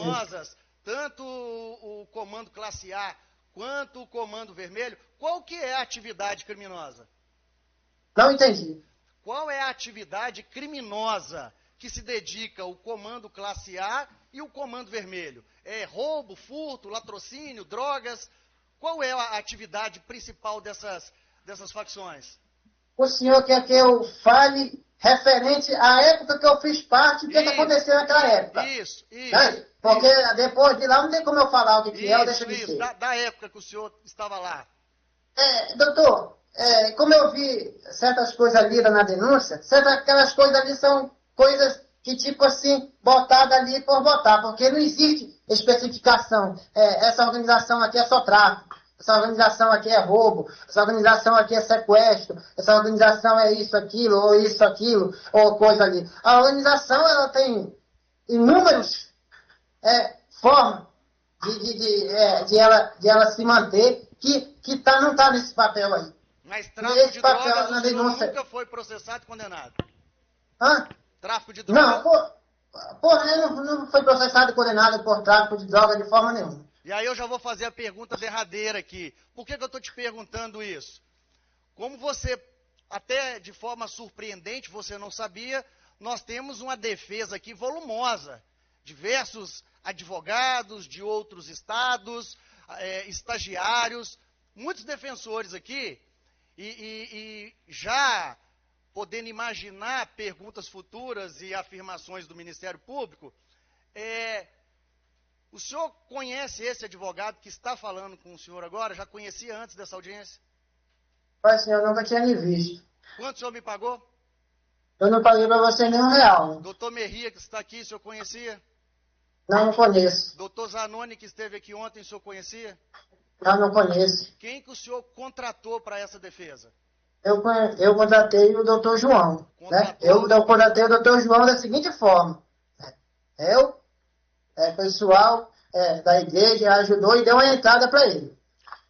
Tanto o comando classe A quanto o comando vermelho, qual que é a atividade criminosa? Não entendi. Qual é a atividade criminosa que se dedica o comando classe A e o comando vermelho? É roubo, furto, latrocínio, drogas? Qual é a atividade principal dessas facções? O senhor quer que eu fale referente à época que eu fiz parte, o que aconteceu naquela época? Isso. Né? Porque depois de lá não tem como eu falar o que é ou deixa de ser. Da época que o senhor estava lá. Doutor, como eu vi certas coisas lidas na denúncia, aquelas coisas ali são coisas que tipo assim, botada ali por botar, porque não existe especificação. Essa organização aqui é só tráfico, essa organização aqui é roubo, essa organização aqui é sequestro, essa organização é isso, aquilo, ou coisa ali. A organização, ela tem inúmeras formas de ela se manter, que não está nesse papel aí. Mas tráfico de drogas, o senhor nunca foi processado e condenado? Hã? Tráfico de drogas? Não, não foi processado e condenado por tráfico de droga de forma nenhuma. E aí eu já vou fazer a pergunta derradeira aqui. Por que eu estou te perguntando isso? Como você, até de forma surpreendente, você não sabia, nós temos uma defesa aqui volumosa. Diversos advogados de outros estados, estagiários, muitos defensores aqui, e já podendo imaginar perguntas futuras e afirmações do Ministério Público, o senhor conhece esse advogado que está falando com o senhor agora? Já conhecia antes dessa audiência? Mas, senhor, eu nunca tinha lhe visto. Quanto o senhor me pagou? Eu não paguei para você nenhum real. Doutor Merria, que está aqui, o senhor conhecia? Não conheço. Doutor Zanoni, que esteve aqui ontem, o senhor conhecia? Não conheço. Quem que o senhor contratou para essa defesa? Eu contratei o doutor João. Né? Eu contratei o doutor João da seguinte forma. Pessoal da igreja ajudou e deu uma entrada para ele.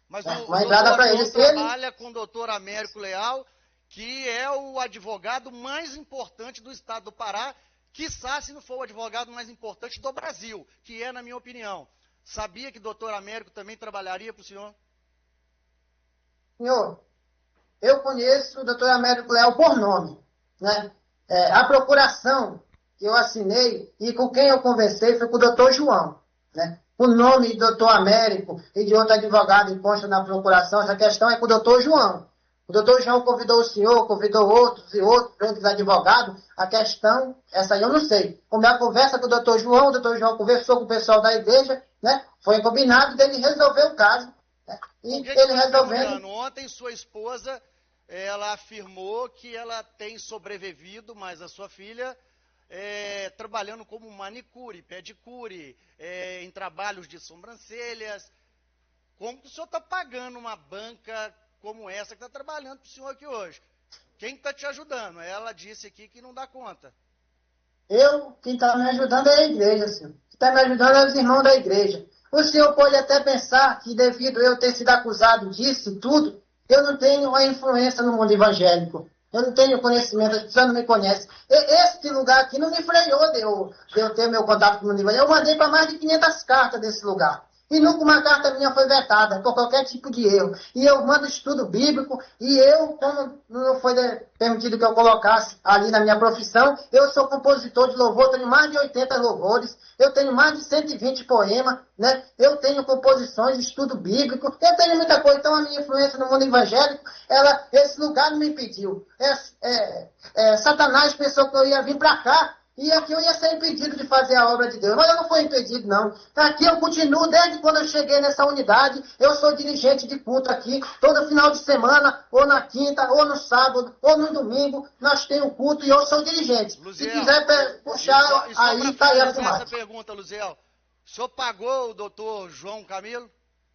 Mas uma entrada para ele. Trabalha com o doutor Américo Leal, que é o advogado mais importante do estado do Pará, quiçá se não for o advogado mais importante do Brasil, que é, na minha opinião. Sabia que o doutor Américo também trabalharia para o senhor? Senhor, eu conheço o doutor Américo Leal por nome. Né? A procuração que eu assinei e com quem eu conversei foi com o doutor João. Né? O nome do doutor Américo e de outro advogado que consta na procuração, essa questão é com o doutor João. O doutor João convidou o senhor, convidou outros advogados. A questão, essa aí eu não sei. Como é a conversa com o doutor João conversou com o pessoal da igreja, né? Foi combinado dele resolver o caso. Né? E ele resolvendo... Ontem sua esposa, ela afirmou que ela tem sobrevivido, mas a sua filha... trabalhando como manicure, pedicure, em trabalhos de sobrancelhas. Como que o senhor está pagando uma banca como essa que está trabalhando para o senhor aqui hoje? Quem está te ajudando? Ela disse aqui que não dá conta. Quem está me ajudando é a igreja, senhor. Quem está me ajudando é os irmãos da igreja. O senhor pode até pensar que devido a eu ter sido acusado disso e tudo, eu não tenho uma influência no mundo evangélico. Eu não tenho conhecimento, as pessoas não me conhecem. Esse lugar aqui não me freou de eu ter meu contato com o mundo evangélico. Eu mandei para mais de 500 cartas desse lugar. E nunca uma carta minha foi vetada por qualquer tipo de erro. E eu mando estudo bíblico, e como não foi permitido que eu colocasse ali na minha profissão, eu sou compositor de louvor, tenho mais de 80 louvores, eu tenho mais de 120 poemas, né? Eu tenho composições, estudo bíblico, eu tenho muita coisa. Então a minha influência no mundo evangélico, esse lugar não me impediu. Satanás pensou que eu ia vir para cá, e aqui eu ia ser impedido de fazer a obra de Deus. Mas eu não fui impedido, não. Aqui eu continuo, desde quando eu cheguei nessa unidade, eu sou dirigente de culto aqui. Todo final de semana, ou na quinta, ou no sábado, ou no domingo, nós temos culto e eu sou dirigente. Luziel, se quiser puxar, aí tá aí a filmagem. Essa pergunta, Luziel. O senhor pagou o doutor João Camilo?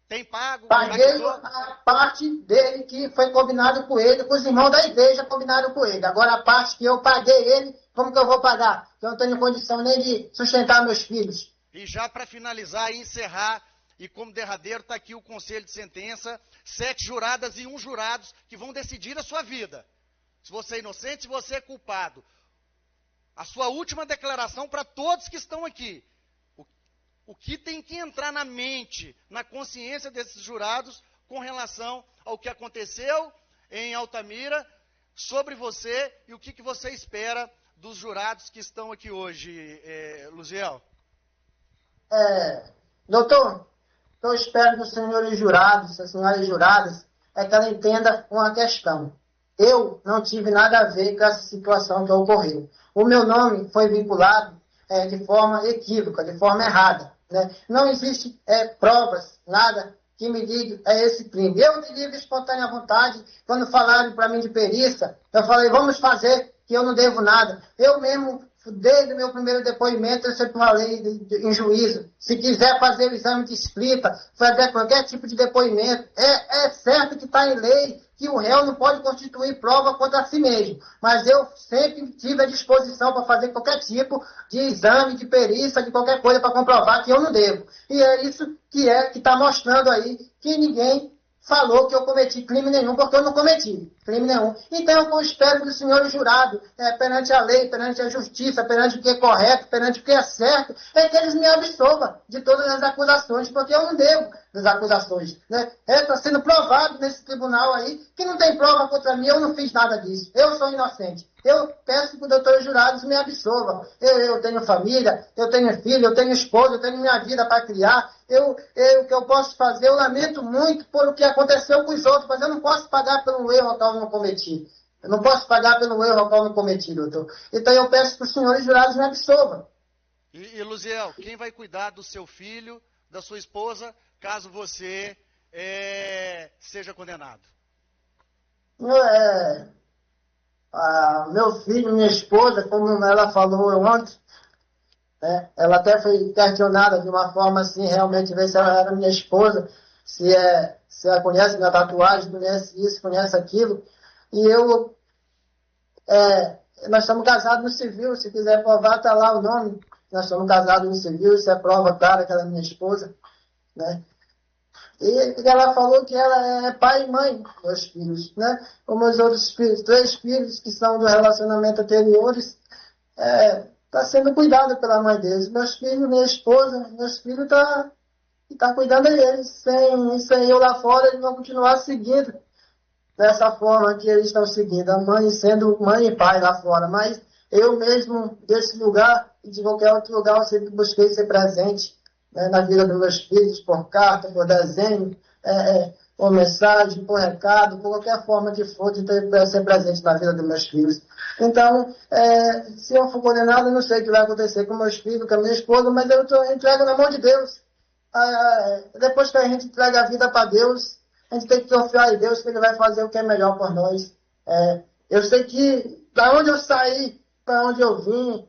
Tem pago? Paguei a parte dele que foi combinado com ele, com os irmãos da igreja combinaram com ele. Agora a parte que eu paguei ele, como que eu vou pagar? Eu não tenho condição nem de sustentar meus filhos. E já para finalizar e encerrar, e como derradeiro está aqui o conselho de sentença, 7 juradas e 1 jurado que vão decidir a sua vida. Se você é inocente, se você é culpado. A sua última declaração para todos que estão aqui. O que tem que entrar na mente, na consciência desses jurados com relação ao que aconteceu em Altamira, sobre você e o que você espera dos jurados que estão aqui hoje, Luziel? Doutor, eu espero que os senhores jurados, as senhoras juradas, que ela entenda uma questão. Eu não tive nada a ver com essa situação que ocorreu. O meu nome foi vinculado de forma equívoca, de forma errada. Né? Não existe provas, nada que me ligue a esse crime. Eu, de livre e espontânea vontade, quando falaram para mim de perícia, eu falei, vamos fazer, que eu não devo nada. Eu mesmo desde o meu primeiro depoimento, eu sempre falei em juízo. Se quiser fazer o exame de escrita, fazer qualquer tipo de depoimento, é certo que está em lei que o réu não pode constituir prova contra si mesmo. Mas eu sempre tive a disposição para fazer qualquer tipo de exame, de perícia, de qualquer coisa para comprovar que eu não devo. E é isso que está mostrando aí que ninguém falou que eu cometi crime nenhum, porque eu não cometi crime nenhum. Então eu espero que o senhor jurado, perante a lei, perante a justiça, perante o que é correto, perante o que é certo, que eles me absolvam de todas as acusações, porque eu não devo das acusações. Né? Está sendo provado nesse tribunal aí que não tem prova contra mim, eu não fiz nada disso. Eu sou inocente. Eu peço que o doutor jurados me absolva. Eu tenho família, eu tenho filho, eu tenho esposa, eu tenho minha vida para criar. O que eu posso fazer, eu lamento muito por o que aconteceu com os outros, mas eu não posso pagar pelo erro ao qual eu não cometi. Eu não posso pagar pelo erro ao qual eu não cometi, doutor. Então eu peço que os senhores jurados me absolvam. E Luziel, quem vai cuidar do seu filho, da sua esposa, caso você seja condenado? Meu filho, minha esposa, como ela falou ontem, ela até foi questionada de uma forma assim, realmente ver se ela era minha esposa, se ela conhece minha tatuagem, conhece isso, conhece aquilo. E nós somos casados no civil, se quiser provar, está lá o nome. Nós somos casados no civil, isso é prova clara que ela é minha esposa, né? E ela falou que ela é pai e mãe dos meus filhos, né? Como os outros filhos, 3 filhos que são do relacionamento anteriores, está sendo cuidado pela mãe deles. Meus filhos, minha esposa, meus filhos tá cuidando deles. Sem eu lá fora, eles vão continuar seguindo dessa forma que eles estão seguindo. A mãe sendo mãe e pai lá fora. Mas eu mesmo, desse lugar e de qualquer outro lugar, eu sempre busquei ser presente, né, na vida dos meus filhos, por carta, por desenho, por mensagem, por recado, por qualquer forma que for, de ser presente na vida dos meus filhos. Então, se eu for condenado, eu não sei o que vai acontecer com meus filhos, com a minha esposa, mas eu entrego na mão de Deus. Depois que a gente entrega a vida para Deus, a gente tem que confiar em Deus que Ele vai fazer o que é melhor por nós. Eu sei que, da onde eu saí, para onde eu vim,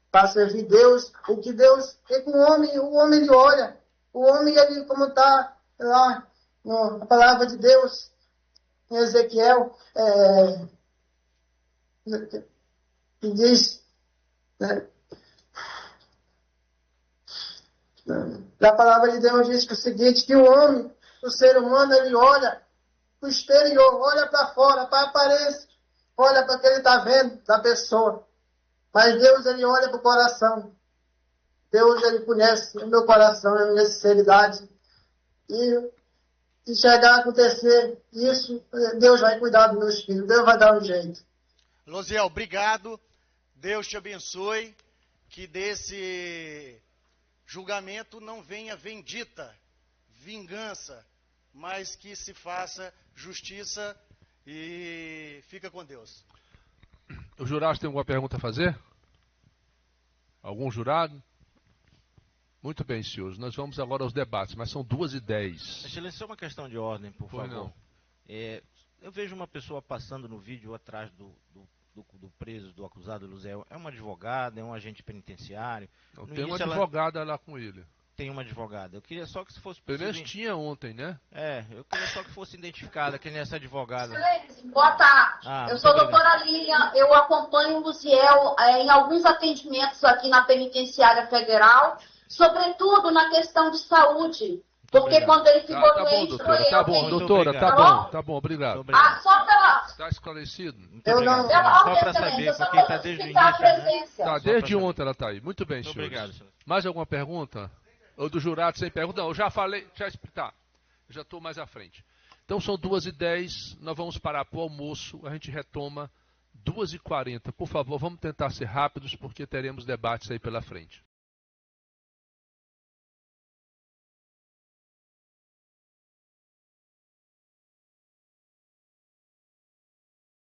para servir Deus, o que Deus... O homem ele olha, o homem ele, como está lá na palavra de Deus, em Ezequiel, que diz, né, a palavra de Deus diz que o seguinte, que o homem, o ser humano, ele olha para o exterior, olha para fora, para a aparência, olha para o que ele está vendo da pessoa. Mas Deus, ele olha para o coração. Deus, ele conhece o meu coração, a minha sinceridade. E se chegar a acontecer isso, Deus vai cuidar dos meus filhos. Deus vai dar um jeito. Luziel, obrigado. Deus te abençoe. Que desse julgamento não venha vindita, vingança, mas que se faça justiça e fica com Deus. Os jurados têm alguma pergunta a fazer? Algum jurado? Muito bem, senhores. Nós vamos agora aos debates, mas são 2h10. Excelência, uma questão de ordem, por favor. Não. Eu vejo uma pessoa passando no vídeo atrás do preso, do acusado Luziel. É uma advogada, é um agente penitenciário. Não, tem uma advogada lá com ele. Tem uma advogada. Eu queria só que se fosse possível... Pelo menos tinha ontem, né? Eu queria só que fosse identificada quem é essa advogada. Boa tarde. Eu sou a doutora Lilian, eu acompanho o Luziel em alguns atendimentos aqui na Penitenciária Federal, sobretudo na questão de saúde. Porque quando ele ficou doente... Tá bom, doutora, tá bom, obrigado. Só pela... Está esclarecido? Só para saber, porque está desde o início, né? Tá, desde ontem ela está aí. Muito bem, senhor. Obrigado, senhor. Mais alguma pergunta? Ou do jurado sem pergunta? Não, eu já falei, tá, eu já estou mais à frente. Então são 2h10, nós vamos parar para o almoço, a gente retoma 2h40. Por favor, vamos tentar ser rápidos, porque teremos debates aí pela frente.